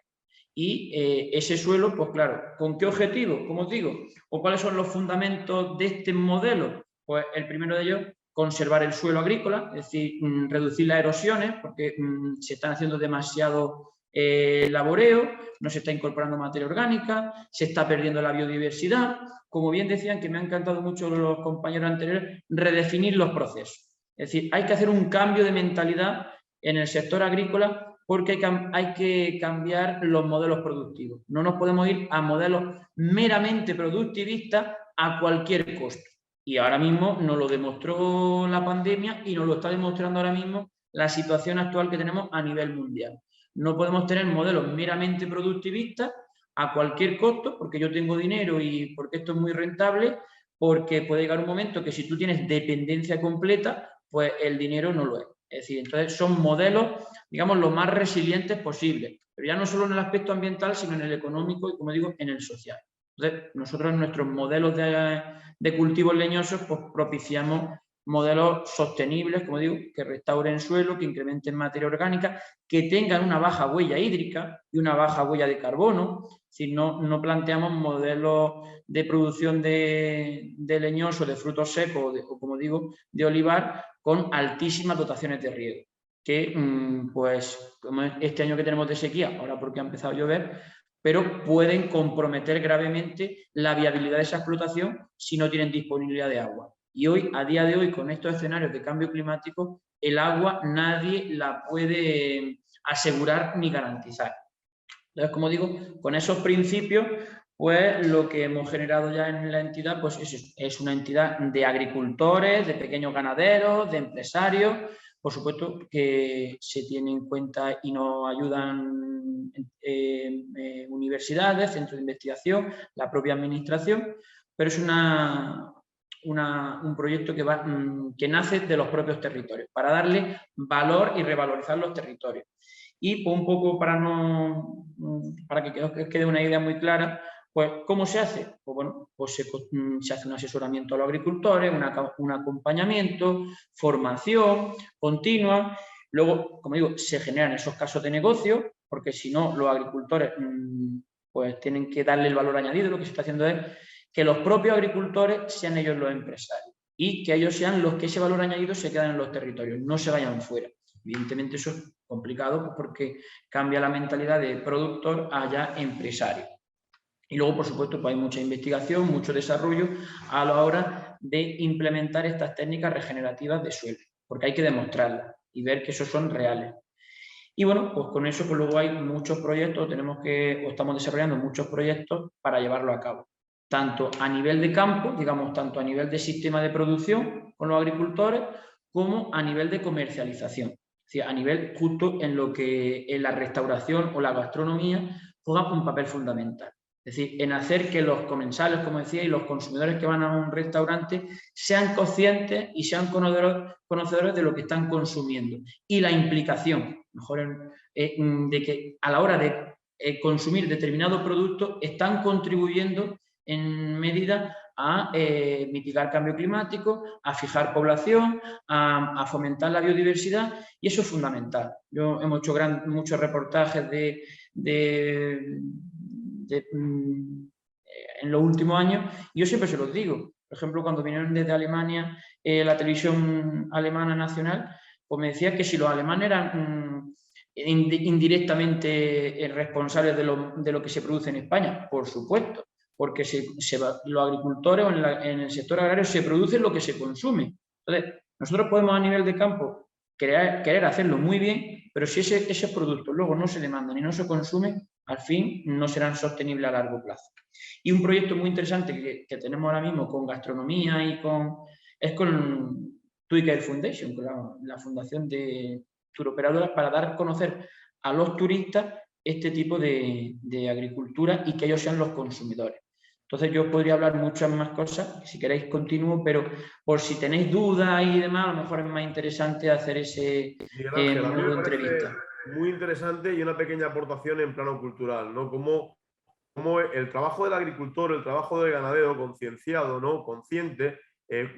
Speaker 5: Y ese suelo, pues claro, ¿con qué objetivo? Como os digo, ¿o cuáles son los fundamentos de este modelo? Pues el primero de ellos, conservar el suelo agrícola, es decir, reducir las erosiones, porque se están haciendo demasiado laboreo, no se está incorporando materia orgánica, se está perdiendo la biodiversidad. Como bien decían, que me han encantado mucho los compañeros anteriores, redefinir los procesos. Es decir, hay que hacer un cambio de mentalidad en el sector agrícola porque hay que cambiar los modelos productivos. No nos podemos ir a modelos meramente productivistas a cualquier costo. Y ahora mismo nos lo demostró la pandemia y nos lo está demostrando ahora mismo la situación actual que tenemos a nivel mundial. No podemos tener modelos meramente productivistas a cualquier costo, porque yo tengo dinero y porque esto es muy rentable, porque puede llegar un momento que si tú tienes dependencia completa, pues el dinero no lo es. Es decir, entonces son modelos, digamos, lo más resilientes posible, pero ya no solo en el aspecto ambiental, sino en el económico y, como digo, en el social. Entonces, nosotros en nuestros modelos de cultivos leñosos, pues propiciamos modelos sostenibles, como digo, que restauren suelo, que incrementen materia orgánica, que tengan una baja huella hídrica y una baja huella de carbono. Si no planteamos modelos de producción de leñoso, de frutos secos o, como digo, de olivar con altísimas dotaciones de riego, que pues como este año que tenemos de sequía, ahora porque ha empezado a llover, pero pueden comprometer gravemente la viabilidad de esa explotación si no tienen disponibilidad de agua. Y hoy, a día de hoy, con estos escenarios de cambio climático, el agua nadie la puede asegurar ni garantizar. Entonces, como digo, con esos principios, pues lo que hemos generado ya en la entidad pues es una entidad de agricultores, de pequeños ganaderos, de empresarios, por supuesto que se tiene en cuenta y nos ayudan universidades, centros de investigación, la propia administración, pero es un proyecto que nace de los propios territorios, para darle valor y revalorizar los territorios. Y pues, un poco para que os quede una idea muy clara, pues ¿cómo se hace? Pues bueno, pues se hace un asesoramiento a los agricultores, un acompañamiento, formación continua. Luego, como digo, se generan esos casos de negocio, porque si no, los agricultores pues tienen que darle el valor añadido. Lo que se está haciendo es que los propios agricultores sean ellos los empresarios y que ellos sean los que ese valor añadido se quedan en los territorios, no se vayan fuera. Evidentemente eso es complicado porque cambia la mentalidad de productor a ya empresario. Y luego, por supuesto, pues hay mucha investigación, mucho desarrollo a la hora de implementar estas técnicas regenerativas de suelo, porque hay que demostrarlas y ver que esos son reales. Y bueno, pues con eso pues luego hay muchos proyectos, estamos desarrollando muchos proyectos para llevarlo a cabo, tanto a nivel de campo, digamos, tanto a nivel de sistema de producción con los agricultores, como a nivel de comercialización. Es decir, a nivel justo en lo que en la restauración o la gastronomía juega un papel fundamental. Es decir, en hacer que los comensales, como decía, y los consumidores que van a un restaurante sean conscientes y sean conocedores de lo que están consumiendo. Y la implicación, mejor, de que a la hora de consumir determinado producto están contribuyendo en medida a mitigar cambio climático, a fijar población, a fomentar la biodiversidad, y eso es fundamental. Hemos hecho muchos reportajes en los últimos años, y yo siempre se los digo. Por ejemplo, cuando vinieron desde Alemania, la televisión alemana nacional, pues me decía que si los alemanes eran indirectamente responsables de lo que se produce en España, por supuesto, porque los agricultores o en el sector agrario se produce lo que se consume. Entonces, nosotros podemos a nivel de campo querer hacerlo muy bien, pero si ese producto luego no se demanda ni no se consume, al fin no serán sostenibles a largo plazo. Y un proyecto muy interesante que tenemos ahora mismo con gastronomía es con TUI Foundation, con la fundación de turoperadoras, para dar a conocer a los turistas este tipo de agricultura y que ellos sean los consumidores. Entonces yo podría hablar muchas más cosas, si queréis continúo, pero por si tenéis dudas y demás, a lo mejor es más interesante hacer ese modo de entrevista.
Speaker 1: Muy interesante y una pequeña aportación en plano cultural, ¿no? Como el trabajo del agricultor, el trabajo del ganadero concienciado, ¿no? Consciente,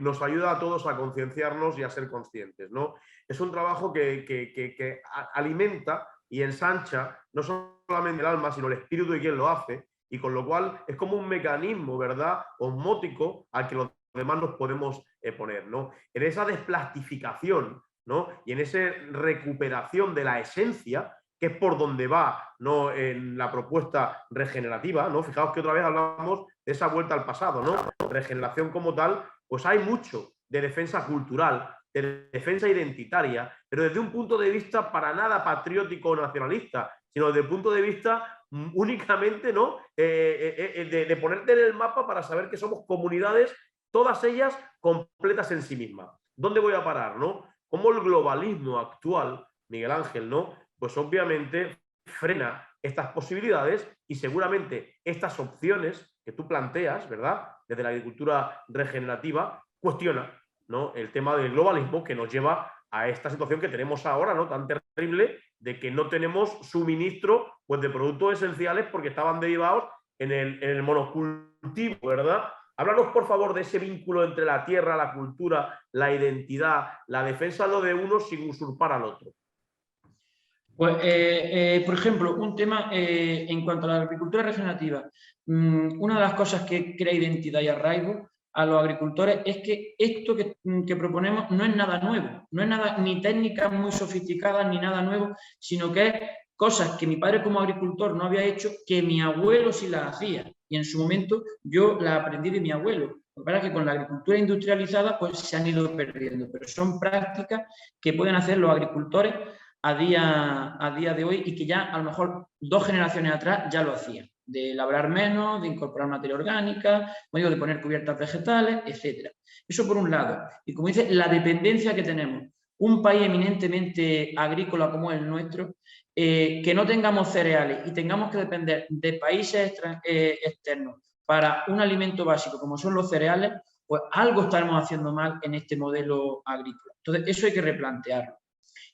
Speaker 1: nos ayuda a todos a concienciarnos y a ser conscientes, ¿no? Es un trabajo que alimenta y ensancha no solamente el alma, sino el espíritu de quien lo hace, y con lo cual es como un mecanismo, ¿verdad?, osmótico al que los demás nos podemos poner, ¿no? En esa desplastificación, ¿no?, y en esa recuperación de la esencia, que es por donde va, ¿no?, en la propuesta regenerativa, ¿no? Fijaos que otra vez hablamos de esa vuelta al pasado, ¿no? Regeneración como tal, pues hay mucho de defensa cultural, de defensa identitaria, pero desde un punto de vista para nada patriótico o nacionalista, sino desde el punto de vista únicamente, ¿no?, de ponerte en el mapa para saber que somos comunidades, todas ellas completas en sí mismas. ¿Dónde voy a parar, no? Cómo el globalismo actual, Miguel Ángel, ¿no?, pues obviamente frena estas posibilidades, y seguramente estas opciones que tú planteas, ¿verdad?, desde la agricultura regenerativa, cuestiona, ¿no?, el tema del globalismo, que nos lleva a esta situación que tenemos ahora, ¿no?, tan terrible, de que no tenemos suministro, pues, de productos esenciales porque estaban derivados en el monocultivo, ¿verdad? Háblanos, por favor, de ese vínculo entre la tierra, la cultura, la identidad, la defensa de lo de uno sin usurpar al otro.
Speaker 5: Pues, por ejemplo, un tema en cuanto a la agricultura regenerativa. Una de las cosas que crea identidad y arraigo a los agricultores es que esto que proponemos no es nada nuevo, no es nada ni técnicas muy sofisticadas ni nada nuevo, sino que es cosas que mi padre como agricultor no había hecho, que mi abuelo sí las hacía, y en su momento yo las aprendí de mi abuelo. Lo que pasa es que con la agricultura industrializada pues se han ido perdiendo, pero son prácticas que pueden hacer los agricultores a día de hoy, y que ya a lo mejor 2 generaciones atrás ya lo hacían, de labrar menos, de incorporar materia orgánica, de poner cubiertas vegetales, etc. Eso por un lado. Y como dice, la dependencia que tenemos. Un país eminentemente agrícola como el nuestro, que no tengamos cereales y tengamos que depender de países externos para un alimento básico como son los cereales, pues algo estaremos haciendo mal en este modelo agrícola. Entonces, eso hay que replantearlo.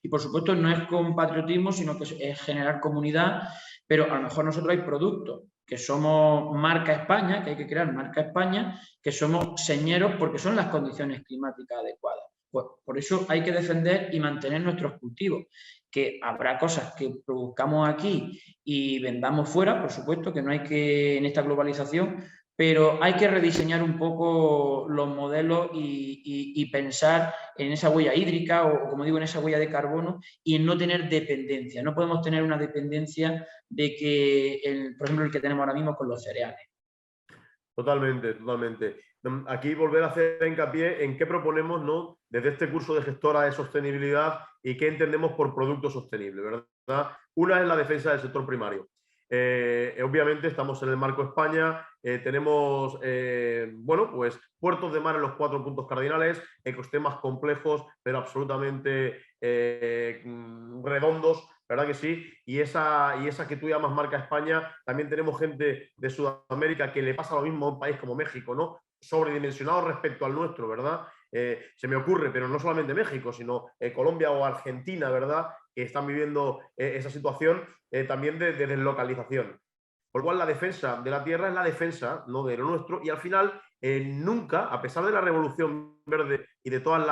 Speaker 5: Y, por supuesto, no es con patriotismo, sino que es generar comunidad, pero a lo mejor nosotros hay productos que somos marca España, que hay que crear marca España, que somos señeros porque son las condiciones climáticas adecuadas. Pues por eso hay que defender y mantener nuestros cultivos, que habrá cosas que produzcamos aquí y vendamos fuera, por supuesto, que no hay que, en esta globalización, pero hay que rediseñar un poco los modelos y pensar en esa huella hídrica o, como digo, en esa huella de carbono, y en no tener dependencia. No podemos tener una dependencia de que, por ejemplo, el que tenemos ahora mismo con los cereales.
Speaker 1: Totalmente, totalmente. Aquí volver a hacer hincapié en qué proponemos, ¿no?, desde este curso de gestora de sostenibilidad, y qué entendemos por producto sostenible, ¿verdad? Una es la defensa del sector primario. Obviamente estamos en el marco España, tenemos bueno, pues puertos de mar en los 4 puntos cardinales, ecosistemas complejos pero absolutamente redondos, ¿verdad que sí? Y esa que tú llamas marca España, también tenemos gente de Sudamérica que le pasa lo mismo a un país como México, ¿no?, sobredimensionado respecto al nuestro, ¿verdad? Se me ocurre, pero no solamente México, sino Colombia o Argentina, ¿verdad?, que están viviendo esa situación también de deslocalización. Por lo cual la defensa de la tierra es la defensa, ¿no?, de lo nuestro, y al final nunca, a pesar de la revolución verde y de todos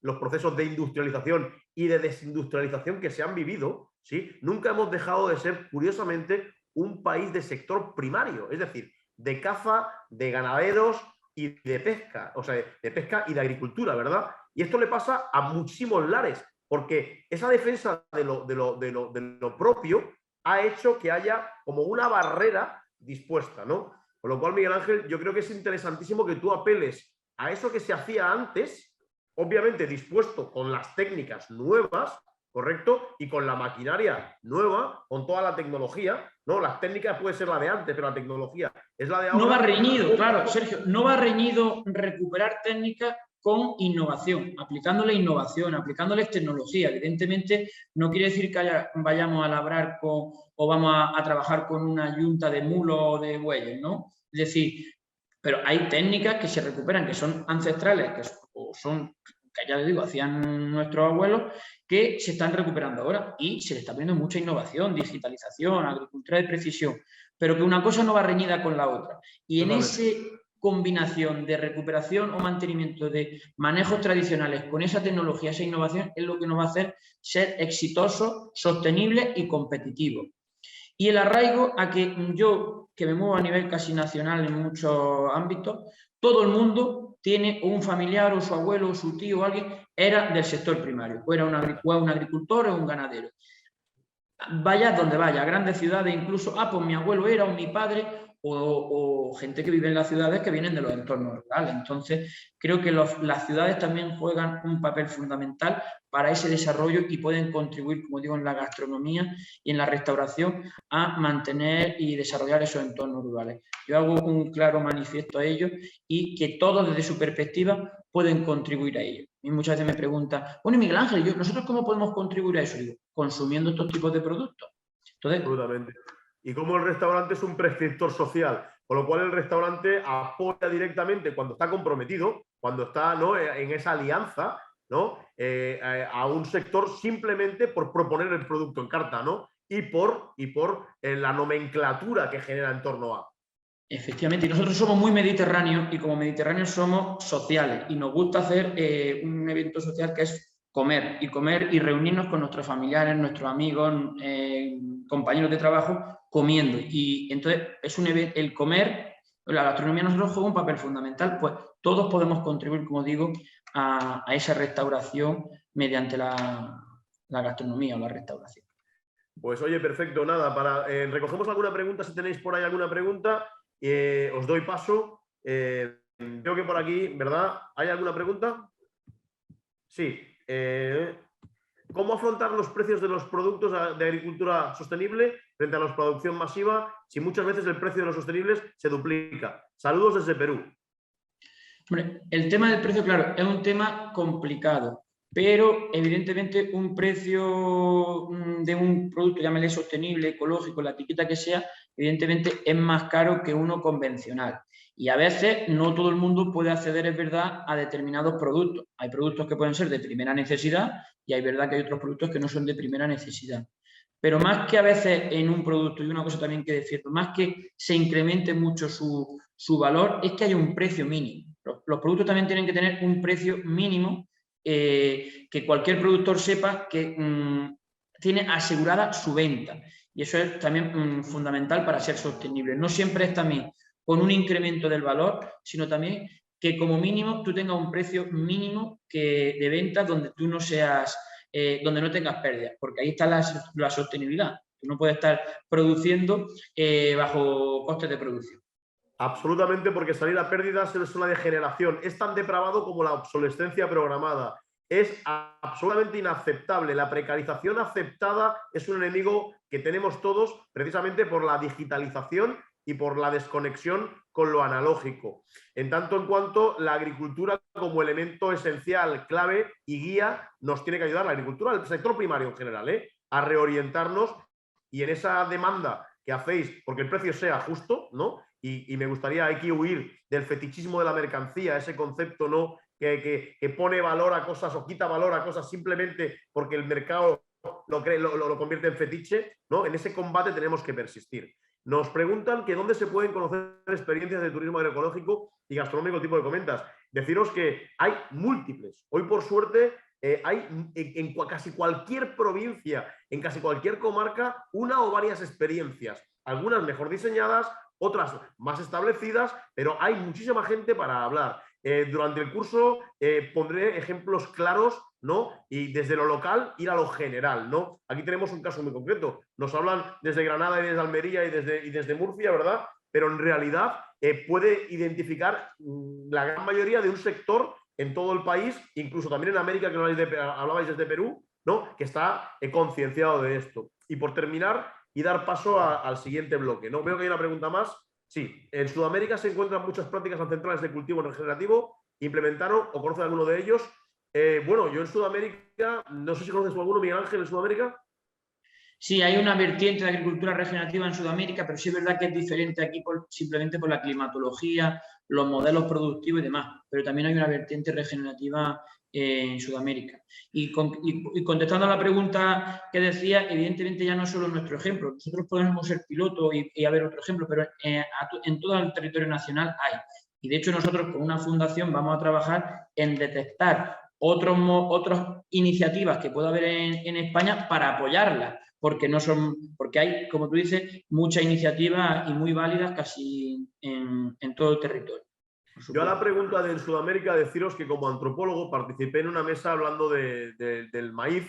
Speaker 1: los procesos de industrialización y de desindustrialización que se han vivido, ¿sí? Nunca hemos dejado de ser, curiosamente, un país de sector primario, es decir, de caza, de ganaderos y de pesca, o sea, de pesca y de agricultura, ¿verdad? Y esto le pasa a muchísimos lares, porque esa defensa de lo propio ha hecho que haya como una barrera dispuesta, ¿no? Con lo cual, Miguel Ángel, yo creo que es interesantísimo que tú apeles a eso que se hacía antes, obviamente dispuesto con las técnicas nuevas, ¿correcto? Y con la maquinaria nueva, con toda la tecnología, ¿no? Las técnicas puede ser la de antes, pero la tecnología es la de ahora.
Speaker 5: No va reñido, claro, Sergio, no va reñido recuperar técnicas con innovación, aplicándole innovación, aplicándoles tecnología. Evidentemente, no quiere decir que vayamos a labrar con, o vamos a trabajar con una yunta de mulos o de bueyes, ¿no? Es decir, pero hay técnicas que se recuperan, que son ancestrales, que ya les digo, hacían nuestros abuelos, que se están recuperando ahora y se le está poniendo mucha innovación, digitalización, agricultura de precisión, pero que una cosa no va reñida con la otra. Y en esa combinación de recuperación o mantenimiento de manejos tradicionales con esa tecnología, esa innovación, es lo que nos va a hacer ser exitosos, sostenibles y competitivos. Y el arraigo a que yo, que me muevo a nivel casi nacional en muchos ámbitos, todo el mundo tiene un familiar o su abuelo o su tío o alguien era del sector primario, o era un agricultor o un ganadero. Vaya donde vaya, grandes ciudades incluso, pues mi abuelo era o mi padre, o gente que vive en las ciudades que vienen de los entornos rurales. Entonces, creo que las ciudades también juegan un papel fundamental para ese desarrollo y pueden contribuir, como digo, en la gastronomía y en la restauración a mantener y desarrollar esos entornos rurales. Yo hago un claro manifiesto a ello y que todos desde su perspectiva pueden contribuir a ello. Y muchas veces me preguntan, bueno, Miguel Ángel, ¿nosotros cómo podemos contribuir a eso? Digo, consumiendo estos tipos de productos. Entonces,
Speaker 1: absolutamente. Y como el restaurante es un prescriptor social, con lo cual el restaurante apoya directamente cuando está comprometido, cuando está, ¿no?, en esa alianza, ¿no?, a un sector simplemente por proponer el producto en carta, ¿no?, y por la nomenclatura que genera en torno a.
Speaker 5: Efectivamente, y nosotros somos muy mediterráneos y como mediterráneos somos sociales y nos gusta hacer un evento social que es comer y reunirnos con nuestros familiares, nuestros amigos, compañeros de trabajo comiendo. Y entonces es el comer, la gastronomía nosotros juega un papel fundamental, pues todos podemos contribuir, como digo, a esa restauración mediante la gastronomía o la restauración.
Speaker 1: Pues oye, perfecto, nada, recogemos alguna pregunta, si tenéis por ahí alguna pregunta, os doy paso. Veo que por aquí, ¿verdad? ¿Hay alguna pregunta? Sí. ¿Cómo afrontar los precios de los productos de agricultura sostenible frente a la producción masiva si muchas veces el precio de los sostenibles se duplica? Saludos desde Perú.
Speaker 5: Hombre, el tema del precio, claro, es un tema complicado, pero evidentemente un precio de un producto, llámale sostenible, ecológico, la etiqueta que sea, evidentemente es más caro que uno convencional. Y a veces no todo el mundo puede acceder, es verdad, a determinados productos. Hay productos que pueden ser de primera necesidad y hay verdad que hay otros productos que no son de primera necesidad. Pero más que a veces en un producto, y una cosa también que es cierto, más que se incremente mucho su valor, es que hay un precio mínimo. Los productos también tienen que tener un precio mínimo que cualquier productor sepa que tiene asegurada su venta. Y eso es también fundamental para ser sostenible. No siempre es también con un incremento del valor, sino también que como mínimo tú tengas un precio mínimo de venta donde tú no seas, donde no tengas pérdidas, porque ahí está la sostenibilidad. Tú no puedes estar produciendo bajo costes de producción.
Speaker 1: Absolutamente, porque salir a pérdidas es una degeneración. Es tan depravado como la obsolescencia programada. Es absolutamente inaceptable. La precarización aceptada es un enemigo que tenemos todos precisamente por la digitalización y por la desconexión con lo analógico. En tanto en cuanto la agricultura como elemento esencial, clave y guía nos tiene que ayudar, la agricultura, el sector primario en general, a reorientarnos y en esa demanda que hacéis, porque el precio sea justo, ¿no? Y me gustaría, hay que huir del fetichismo de la mercancía, ese concepto, ¿no?, que pone valor a cosas o quita valor a cosas simplemente porque el mercado lo convierte en fetiche, ¿no? En ese combate tenemos que persistir. Nos preguntan que dónde se pueden conocer experiencias de turismo agroecológico y gastronómico tipo de comentas. Deciros que hay múltiples. Hoy, por suerte, hay en casi cualquier provincia, en casi cualquier comarca, una o varias experiencias. Algunas mejor diseñadas, otras más establecidas, pero hay muchísima gente para hablar. Durante el curso pondré ejemplos claros, ¿no? Y desde lo local ir a lo general, ¿no? Aquí tenemos un caso muy concreto. Nos hablan desde Granada y desde Almería y desde Murcia, ¿verdad? Pero en realidad puede identificar la gran mayoría de un sector en todo el país, incluso también en América, que hablabais desde Perú, ¿no? Que está concienciado de esto. Y por terminar y dar paso al siguiente bloque, ¿no? Veo que hay una pregunta más. Sí, en Sudamérica se encuentran muchas prácticas ancestrales de cultivo regenerativo. ¿Implementaron o conocen alguno de ellos? Bueno, yo en Sudamérica, no sé si conoces alguno, Miguel Ángel, en Sudamérica.
Speaker 5: Sí, hay una vertiente de agricultura regenerativa en Sudamérica, pero sí es verdad que es diferente aquí simplemente por la climatología, los modelos productivos y demás, pero también hay una vertiente regenerativa en Sudamérica. Y contestando a la pregunta que decía, evidentemente ya no es solo nuestro ejemplo, nosotros podemos ser piloto y haber otro ejemplo, pero en todo el territorio nacional hay. Y de hecho nosotros con una fundación vamos a trabajar en detectar otras iniciativas que pueda haber en España para apoyarlas, porque hay, como tú dices, muchas iniciativas y muy válidas casi en todo el territorio.
Speaker 1: Yo a la pregunta de en Sudamérica, deciros que como antropólogo participé en una mesa hablando del maíz,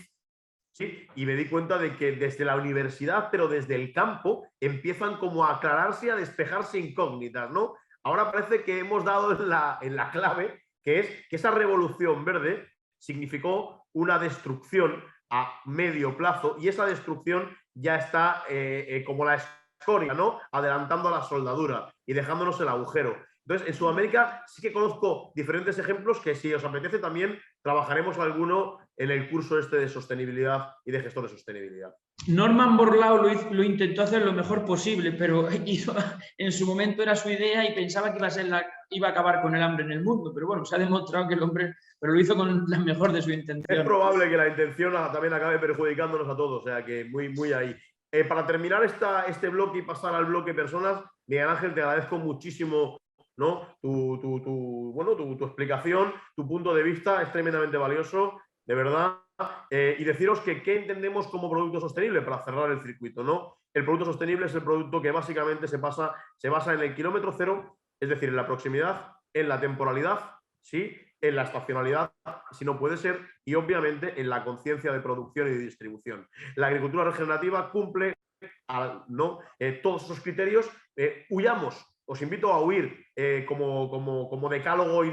Speaker 1: ¿sí? Y me di cuenta de que desde la universidad, pero desde el campo, empiezan como a aclararse y a despejarse incógnitas, ¿no? Ahora parece que hemos dado en la clave, que es que esa revolución verde significó una destrucción a medio plazo y esa destrucción ya está como la escoria, ¿no? Adelantando a la soldadura y dejándonos el agujero. Entonces, en Sudamérica sí que conozco diferentes ejemplos que si os apetece también trabajaremos alguno en el curso este de sostenibilidad y de gestor de sostenibilidad.
Speaker 5: Norman Borlaug lo intentó hacer lo mejor posible, pero en su momento era su idea y pensaba que iba a acabar con el hambre en el mundo, pero bueno, se ha demostrado que el hombre, pero lo hizo con la mejor de su intención.
Speaker 1: Es probable que la intención también acabe perjudicándonos a todos, o sea que muy ahí. Para terminar este bloque y pasar al bloque personas, Miguel Ángel, te agradezco muchísimo, ¿no? Tu explicación, tu punto de vista es tremendamente valioso, de verdad. Y deciros que qué entendemos como producto sostenible para cerrar el circuito, ¿no? El producto sostenible es el producto que básicamente se basa en el kilómetro cero, es decir, en la proximidad, en la temporalidad, ¿sí? En la estacionalidad, si no puede ser, y obviamente en la conciencia de producción y de distribución. La agricultura regenerativa cumple todos esos criterios. Huyamos. Os invito a huir como decálogo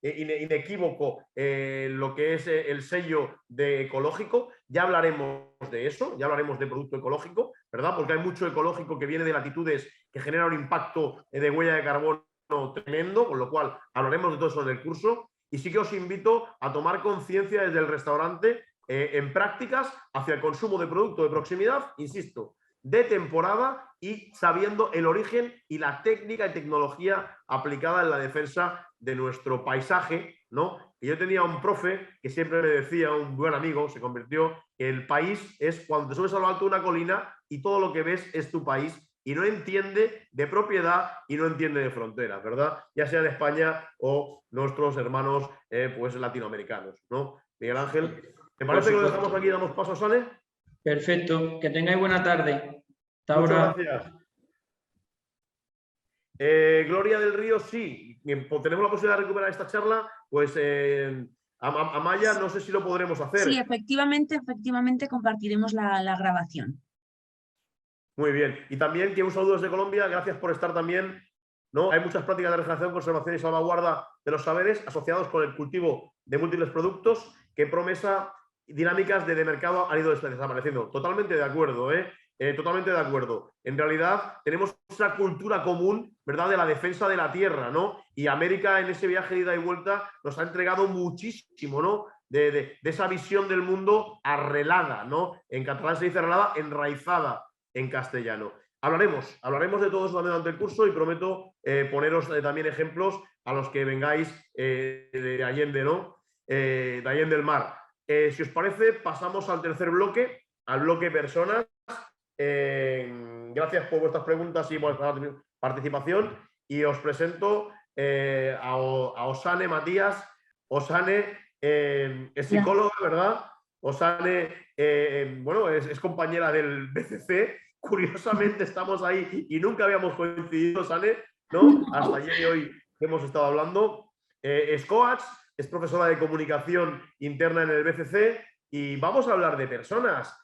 Speaker 1: inequívoco lo que es el sello de ecológico. Ya hablaremos de eso, ya hablaremos de producto ecológico, ¿verdad? Porque hay mucho ecológico que viene de latitudes que genera un impacto de huella de carbono tremendo, con lo cual hablaremos de todo eso en el curso. Y sí que os invito a tomar conciencia desde el restaurante en prácticas hacia el consumo de producto de proximidad, insisto, de temporada y sabiendo el origen y la técnica y tecnología aplicada en la defensa de nuestro paisaje, ¿no? Y yo tenía un profe que siempre me decía, un buen amigo, se convirtió, que el país es cuando te subes a lo alto de una colina y todo lo que ves es tu país y no entiende de propiedad y no entiende de fronteras, ¿verdad? Ya sea en España o nuestros hermanos pues latinoamericanos, ¿no? Miguel Ángel, ¿te parece que lo dejamos aquí y damos paso a Sane?
Speaker 5: Perfecto, que tengáis buena tarde. Hasta
Speaker 1: Muchas
Speaker 5: ahora.
Speaker 1: gracias. Gloria del Río, sí, tenemos la posibilidad de recuperar esta charla, pues Amaya, no sé si lo podremos hacer.
Speaker 6: Sí, efectivamente compartiremos la grabación.
Speaker 1: Muy bien. Y también que un saludo desde Colombia, gracias por estar también, ¿no? Hay muchas prácticas de regeneración, conservación y salvaguarda de los saberes asociados con el cultivo de múltiples productos. Qué promesa, dinámicas de mercado han ido desapareciendo. Totalmente de acuerdo, totalmente de acuerdo. En realidad tenemos una cultura común, ¿verdad?, de la defensa de la tierra, ¿no? Y América en ese viaje de ida y vuelta nos ha entregado muchísimo, ¿no? De esa visión del mundo arrelada, ¿no? En catalán se dice arrelada, enraizada en castellano. Hablaremos de todo eso también durante el curso y prometo poneros también ejemplos a los que vengáis de Allende, ¿no? De Allende el Mar. Si os parece, pasamos al tercer bloque, al bloque personas. gracias por vuestras preguntas y vuestra participación. Y os presento a Osane Matías. Osane es psicóloga, ¿verdad? Osane, bueno, es compañera del BCC. Curiosamente estamos ahí y nunca habíamos coincidido, Osane, ¿no? Hasta ayer y hoy hemos estado hablando. Es coach, es profesora de comunicación interna en el BCC y vamos a hablar de personas.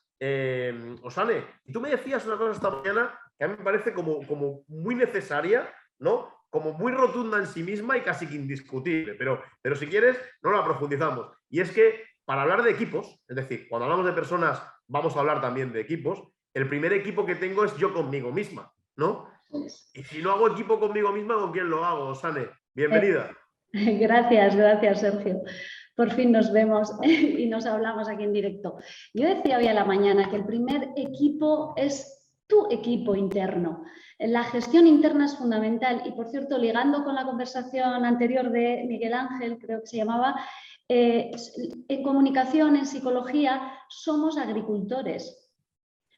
Speaker 1: Osane, tú me decías una cosa esta mañana que a mí me parece como muy necesaria, ¿no? Como muy rotunda en sí misma y casi que indiscutible, pero si quieres no la profundizamos. Y es que para hablar de equipos, es decir, cuando hablamos de personas vamos a hablar también de equipos, el primer equipo que tengo es yo conmigo misma, ¿no? Y si no hago equipo conmigo misma, ¿con quién lo hago, Osane? Bienvenida.
Speaker 7: Gracias, Sergio. Por fin nos vemos y nos hablamos aquí en directo. Yo decía hoy a la mañana que el primer equipo es tu equipo interno. La gestión interna es fundamental y, por cierto, ligando con la conversación anterior de Miguel Ángel, creo que se llamaba, en comunicación, en psicología, somos agricultores.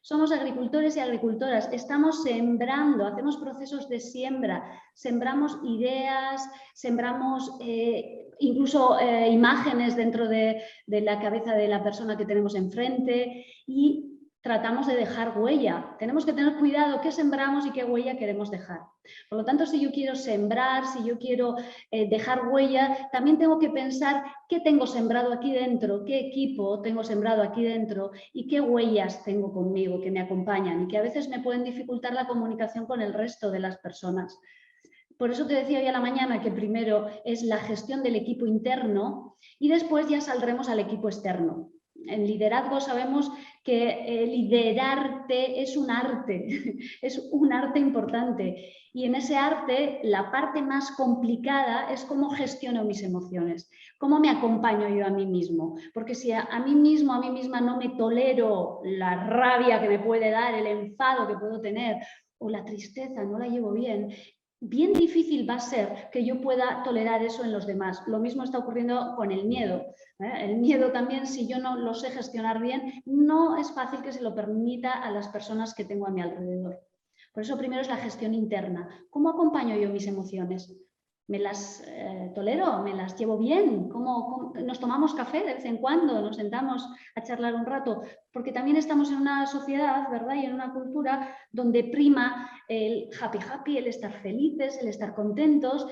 Speaker 7: Somos agricultores y agricultoras, estamos sembrando, hacemos procesos de siembra, sembramos ideas, sembramos incluso imágenes dentro de la cabeza de la persona que tenemos enfrente y tratamos de dejar huella. Tenemos que tener cuidado qué sembramos y qué huella queremos dejar. Por lo tanto, si yo quiero sembrar, si yo quiero dejar huella, también tengo que pensar qué tengo sembrado aquí dentro, qué equipo tengo sembrado aquí dentro y qué huellas tengo conmigo que me acompañan y que a veces me pueden dificultar la comunicación con el resto de las personas. Por eso te decía hoy a la mañana que primero es la gestión del equipo interno y después ya saldremos al equipo externo. En liderazgo sabemos que liderarte es un arte importante y en ese arte la parte más complicada es cómo gestiono mis emociones, cómo me acompaño yo a mí mismo, porque si a mí mismo, a mí misma no me tolero la rabia que me puede dar, el enfado que puedo tener o la tristeza, no la llevo bien difícil va a ser que yo pueda tolerar eso en los demás. Lo mismo está ocurriendo con el miedo. El miedo también, si yo no lo sé gestionar bien, no es fácil que se lo permita a las personas que tengo a mi alrededor. Por eso primero es la gestión interna. ¿Cómo acompaño yo mis emociones? ¿Me las tolero? ¿Me las llevo bien? ¿Cómo nos tomamos café de vez en cuando? ¿Nos sentamos a charlar un rato? Porque también estamos en una sociedad, ¿verdad? Y en una cultura donde prima el happy, el estar felices, el estar contentos.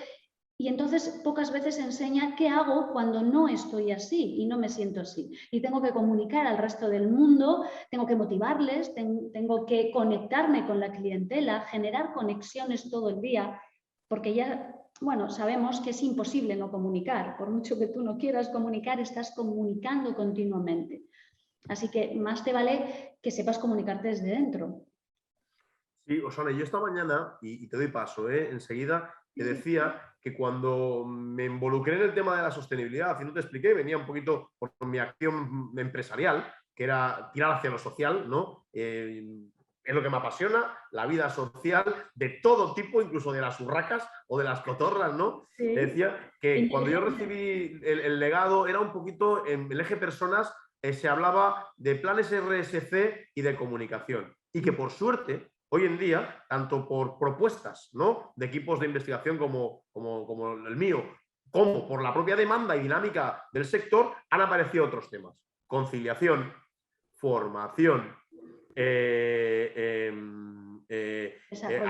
Speaker 7: Y entonces pocas veces enseña qué hago cuando no estoy así y no me siento así. Y tengo que comunicar al resto del mundo, tengo que motivarles, tengo que conectarme con la clientela, generar conexiones todo el día, porque ya... Bueno, sabemos que es imposible no comunicar. Por mucho que tú no quieras comunicar, estás comunicando continuamente. Así que más te vale que sepas comunicarte desde dentro.
Speaker 1: Sí, Osane, yo esta mañana, y te doy paso, enseguida, te decía que cuando me involucré en el tema de la sostenibilidad, y no te expliqué, venía un poquito por mi acción empresarial, que era tirar hacia lo social, ¿no? Es lo que me apasiona, la vida social de todo tipo, incluso de las urracas o de las cotorras, ¿no?
Speaker 7: Sí.
Speaker 1: Te decía que cuando yo recibí el legado era un poquito, en el eje personas se hablaba de planes RSC y de comunicación. Y que por suerte, hoy en día, tanto por propuestas, ¿no? de equipos de investigación como el mío, como por la propia demanda y dinámica del sector, han aparecido otros temas. Conciliación, formación,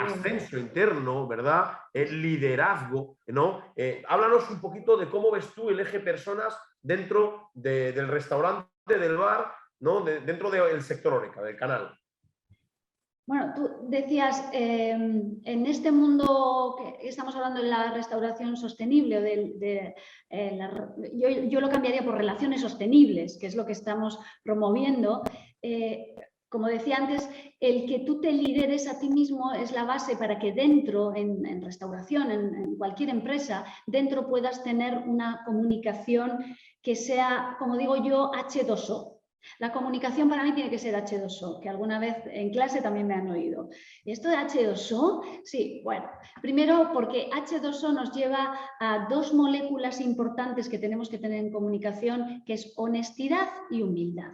Speaker 1: ascenso interno, ¿verdad? Liderazgo, ¿no? Háblanos un poquito de cómo ves tú el eje personas dentro del restaurante, del bar, ¿no? Dentro del sector Horeca, del canal.
Speaker 7: Bueno, tú decías, en este mundo que estamos hablando de la restauración sostenible, yo lo cambiaría por relaciones sostenibles, que es lo que estamos promoviendo. Como decía antes, el que tú te lideres a ti mismo es la base para que dentro, en restauración, en cualquier empresa, dentro puedas tener una comunicación que sea, como digo yo, H2O. La comunicación para mí tiene que ser H2O, que alguna vez en clase también me han oído. ¿Esto de H2O? Sí, bueno, primero porque H2O nos lleva a dos moléculas importantes que tenemos que tener en comunicación, que es honestidad y humildad.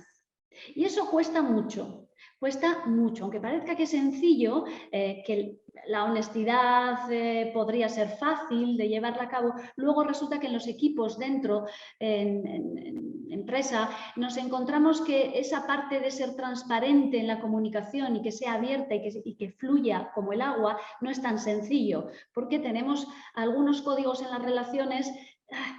Speaker 7: Y eso cuesta mucho. Cuesta mucho, aunque parezca que es sencillo, que la honestidad podría ser fácil de llevarla a cabo, luego resulta que en los equipos dentro, en empresa, nos encontramos que esa parte de ser transparente en la comunicación y que sea abierta y que fluya como el agua no es tan sencillo, porque tenemos algunos códigos en las relaciones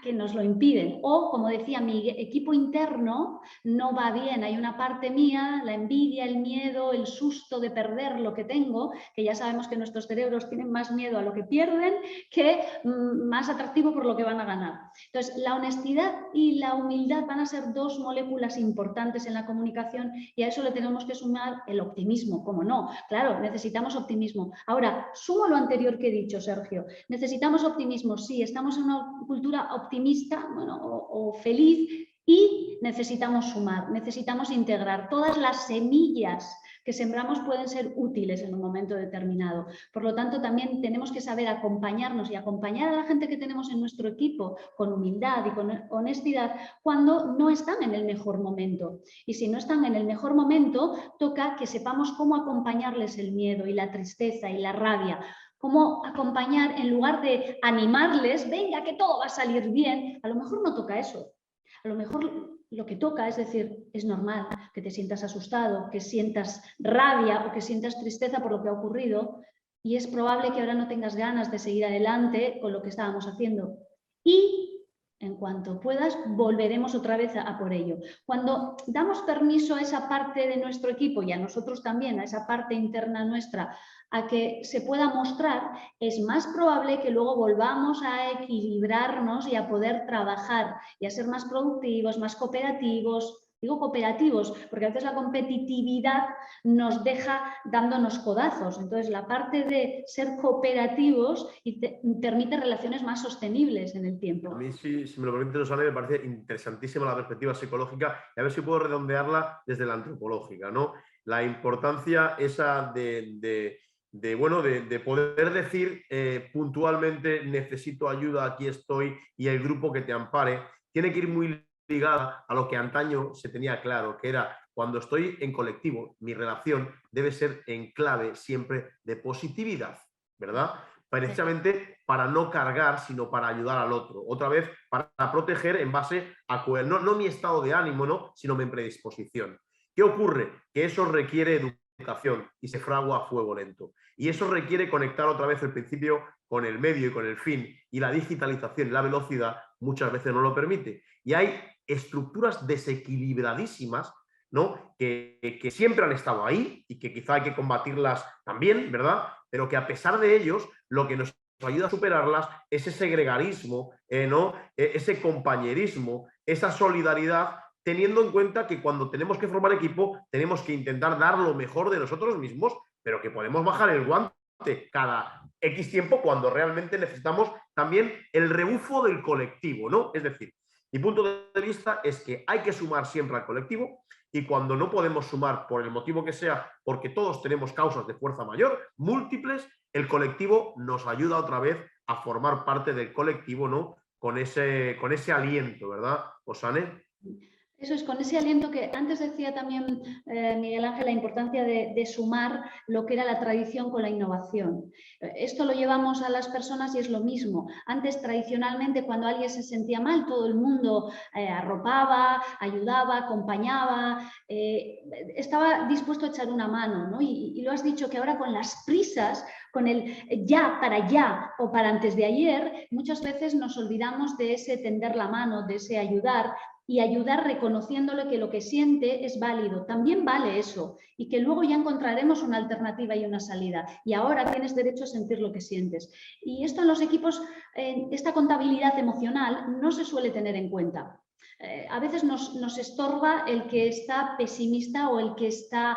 Speaker 7: que nos lo impiden. O, como decía, mi equipo interno no va bien. Hay una parte mía, la envidia, el miedo, el susto de perder lo que tengo, que ya sabemos que nuestros cerebros tienen más miedo a lo que pierden que más atractivo por lo que van a ganar. Entonces, la honestidad y la humildad van a ser dos moléculas importantes en la comunicación y a eso le tenemos que sumar el optimismo, ¿cómo no? Claro, necesitamos optimismo. Ahora, sumo lo anterior que he dicho, Sergio. Necesitamos optimismo, sí, estamos en una cultura optimista, bueno, o feliz, y necesitamos sumar, necesitamos integrar. Todas las semillas que sembramos pueden ser útiles en un momento determinado. Por lo tanto, también tenemos que saber acompañarnos y acompañar a la gente que tenemos en nuestro equipo con humildad y con honestidad cuando no están en el mejor momento. Y si no están en el mejor momento, toca que sepamos cómo acompañarles el miedo y la tristeza y la rabia. Cómo acompañar en lugar de animarles, venga, que todo va a salir bien. A lo mejor no toca eso. A lo mejor lo que toca es decir, es normal que te sientas asustado, que sientas rabia o que sientas tristeza por lo que ha ocurrido y es probable que ahora no tengas ganas de seguir adelante con lo que estábamos haciendo. Y en cuanto puedas, volveremos otra vez a por ello. Cuando damos permiso a esa parte de nuestro equipo y a nosotros también, a esa parte interna nuestra, a que se pueda mostrar, es más probable que luego volvamos a equilibrarnos y a poder trabajar y a ser más productivos, más cooperativos. Digo cooperativos porque a veces la competitividad nos deja dándonos codazos. Entonces, la parte de ser cooperativos permite relaciones más sostenibles en el tiempo.
Speaker 1: A mí, si me lo permite, Susana, me parece interesantísima la perspectiva psicológica y a ver si puedo redondearla desde la antropológica, ¿no? La importancia esa de poder decir puntualmente necesito ayuda, aquí estoy y el grupo que te ampare, tiene que ir muy ligada a lo que antaño se tenía claro, que era cuando estoy en colectivo, mi relación debe ser en clave siempre de positividad, ¿verdad? Precisamente para no cargar, sino para ayudar al otro. Otra vez, para proteger en base a no mi estado de ánimo, ¿no? Sino mi predisposición. ¿Qué ocurre? Que eso requiere educación y se fragua a fuego lento. Y eso requiere conectar otra vez el principio con el medio y con el fin. Y la digitalización y la velocidad muchas veces no lo permite. Y hay estructuras desequilibradísimas, ¿no? que siempre han estado ahí y que quizá hay que combatirlas también, ¿verdad? Pero que a pesar de ellos, lo que nos ayuda a superarlas es ese gregarismo, ¿no? Ese compañerismo, esa solidaridad, teniendo en cuenta que cuando tenemos que formar equipo tenemos que intentar dar lo mejor de nosotros mismos, pero que podemos bajar el guante cada X tiempo cuando realmente necesitamos también el rebufo del colectivo, ¿no? Es decir, mi punto de vista es que hay que sumar siempre al colectivo y cuando no podemos sumar por el motivo que sea, porque todos tenemos causas de fuerza mayor, múltiples, el colectivo nos ayuda otra vez a formar parte del colectivo, ¿no? Con ese aliento, ¿verdad, Osane?
Speaker 7: Eso es, con ese aliento que antes decía también Miguel Ángel, la importancia de sumar lo que era la tradición con la innovación. Esto lo llevamos a las personas y es lo mismo. Antes, tradicionalmente, cuando alguien se sentía mal, todo el mundo arropaba, ayudaba, acompañaba, estaba dispuesto a echar una mano, ¿no? Y lo has dicho que ahora con las prisas, con el ya para ya o para antes de ayer, muchas veces nos olvidamos de ese tender la mano, de ese ayudar, y ayudar reconociéndole que lo que siente es válido. También vale eso y que luego ya encontraremos una alternativa y una salida. Y ahora tienes derecho a sentir lo que sientes. Y esto en los equipos, esta contabilidad emocional no se suele tener en cuenta. A veces nos estorba el que está pesimista o el que está,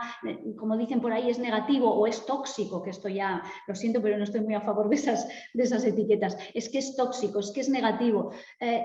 Speaker 7: como dicen por ahí, es negativo o es tóxico, que esto ya lo siento, pero no estoy muy a favor de esas etiquetas. Es que es tóxico, es que es negativo.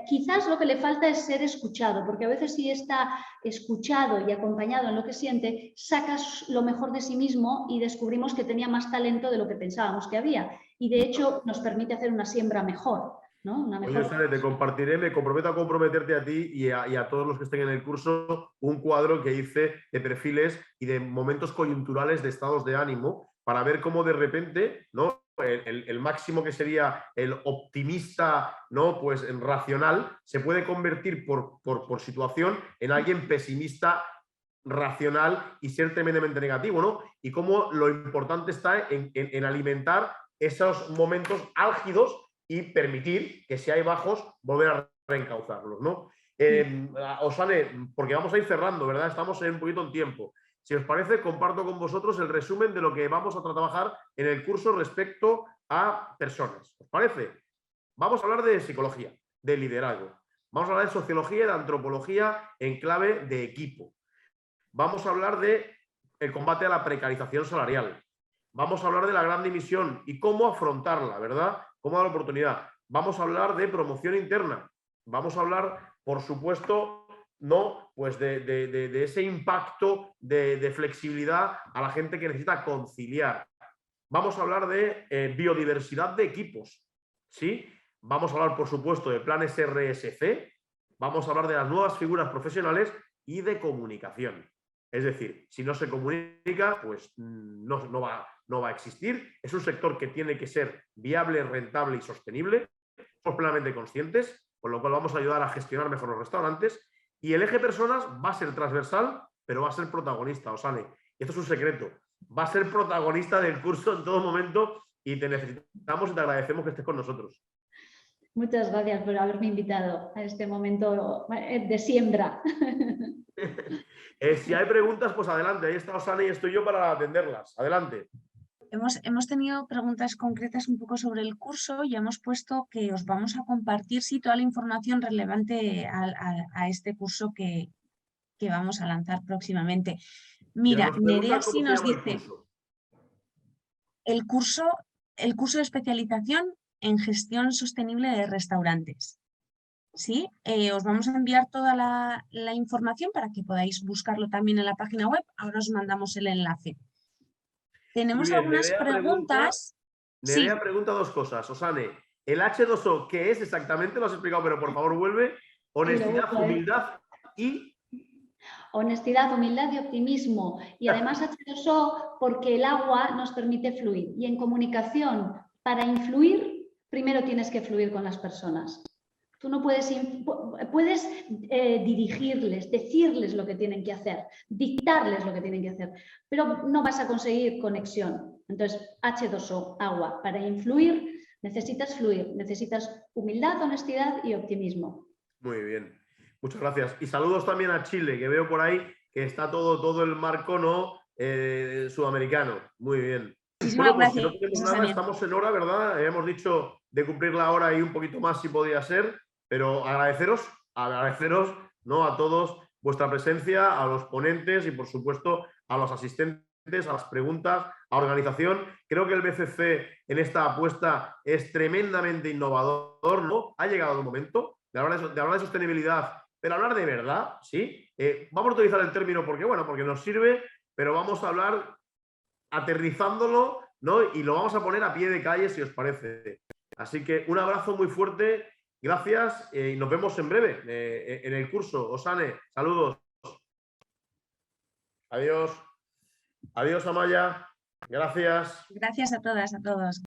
Speaker 7: Quizás lo que le falta es ser escuchado, porque a veces si está escuchado y acompañado en lo que siente, sacas lo mejor de sí mismo y descubrimos que tenía más talento de lo que pensábamos que había. Y de hecho nos permite hacer una siembra mejor. ¿no? Una
Speaker 1: Oye,
Speaker 7: mejor...
Speaker 1: Osane, te compartiré, me comprometo a comprometerte a ti y a todos los que estén en el curso un cuadro que hice de perfiles y de momentos coyunturales de estados de ánimo para ver cómo de repente, ¿no? El máximo que sería el optimista, ¿no? Pues en racional, se puede convertir por situación en alguien pesimista racional y ser tremendamente negativo, ¿no? Y cómo lo importante está en alimentar esos momentos álgidos y permitir que si hay bajos, volver a reencauzarlos, ¿no? Osane, porque vamos a ir cerrando, ¿verdad? Estamos un poquito en tiempo. Si os parece, comparto con vosotros el resumen de lo que vamos a trabajar en el curso respecto a personas. ¿Os parece? Vamos a hablar de psicología, de liderazgo. Vamos a hablar de sociología y de antropología en clave de equipo. Vamos a hablar de el combate a la precarización salarial. Vamos a hablar de la gran dimisión y cómo afrontarla, ¿verdad? Cómo dar la oportunidad. Vamos a hablar de promoción interna. Vamos a hablar, por supuesto, ¿no? Pues de ese impacto de flexibilidad a la gente que necesita conciliar. Vamos a hablar de biodiversidad de equipos, ¿sí? Vamos a hablar, por supuesto, de planes RSC. Vamos a hablar de las nuevas figuras profesionales y de comunicación. Es decir, si no se comunica, pues no va a existir. Es un sector que tiene que ser viable, rentable y sostenible. Somos plenamente conscientes, con lo cual vamos a ayudar a gestionar mejor los restaurantes. Y el eje personas va a ser transversal, pero va a ser protagonista, Osane. Y esto es un secreto. Va a ser protagonista del curso en todo momento y te necesitamos y te agradecemos que estés con nosotros.
Speaker 7: Muchas gracias por haberme invitado a este momento de siembra.
Speaker 1: Si hay preguntas, pues adelante. Ahí está Osane y estoy yo para atenderlas. Adelante.
Speaker 6: Hemos tenido preguntas concretas un poco sobre el curso y hemos puesto que os vamos a compartir toda la información relevante a este curso que vamos a lanzar próximamente. Mira, Nerea sí nos dice el curso de especialización en gestión sostenible de restaurantes. ¿Sí? Os vamos a enviar toda la información para que podáis buscarlo también en la página web. Ahora os mandamos el enlace. Tenemos algunas preguntas.
Speaker 1: Nerea pregunta dos cosas. Osane, el H2O, ¿qué es exactamente? Lo has explicado, pero por favor vuelve. Honestidad, humildad y...
Speaker 7: Honestidad, humildad y optimismo. Y además H2O porque el agua nos permite fluir. Y en comunicación, para influir, primero tienes que fluir con las personas. Tú no puedes dirigirles, decirles lo que tienen que hacer, dictarles lo que tienen que hacer, pero no vas a conseguir conexión. Entonces, H2O, agua. Para influir necesitas fluir, necesitas humildad, honestidad y optimismo.
Speaker 1: Muy bien. Muchas gracias. Y saludos también a Chile, que veo por ahí que está todo el marco, ¿no? Sudamericano. Muy bien.
Speaker 6: Muchísimas
Speaker 1: Bueno, pues
Speaker 6: gracias.
Speaker 1: si no tenemos nada, estamos en hora, ¿verdad? Hemos dicho de cumplir la hora y un poquito más si podía ser, pero agradeceros, ¿no? A todos vuestra presencia, a los ponentes y, por supuesto, a los asistentes, a las preguntas, a organización. Creo que el BCC en esta apuesta es tremendamente innovador, ¿no? Ha llegado el momento de hablar de sostenibilidad, pero hablar de verdad, ¿sí? Vamos a utilizar el término porque nos sirve, pero vamos a hablar aterrizándolo, ¿no? Y lo vamos a poner a pie de calle, si os parece. Así que un abrazo muy fuerte, gracias y nos vemos en breve en el curso. Osane, saludos. Adiós. Adiós, Amaya. Gracias.
Speaker 6: Gracias a todas, a todos.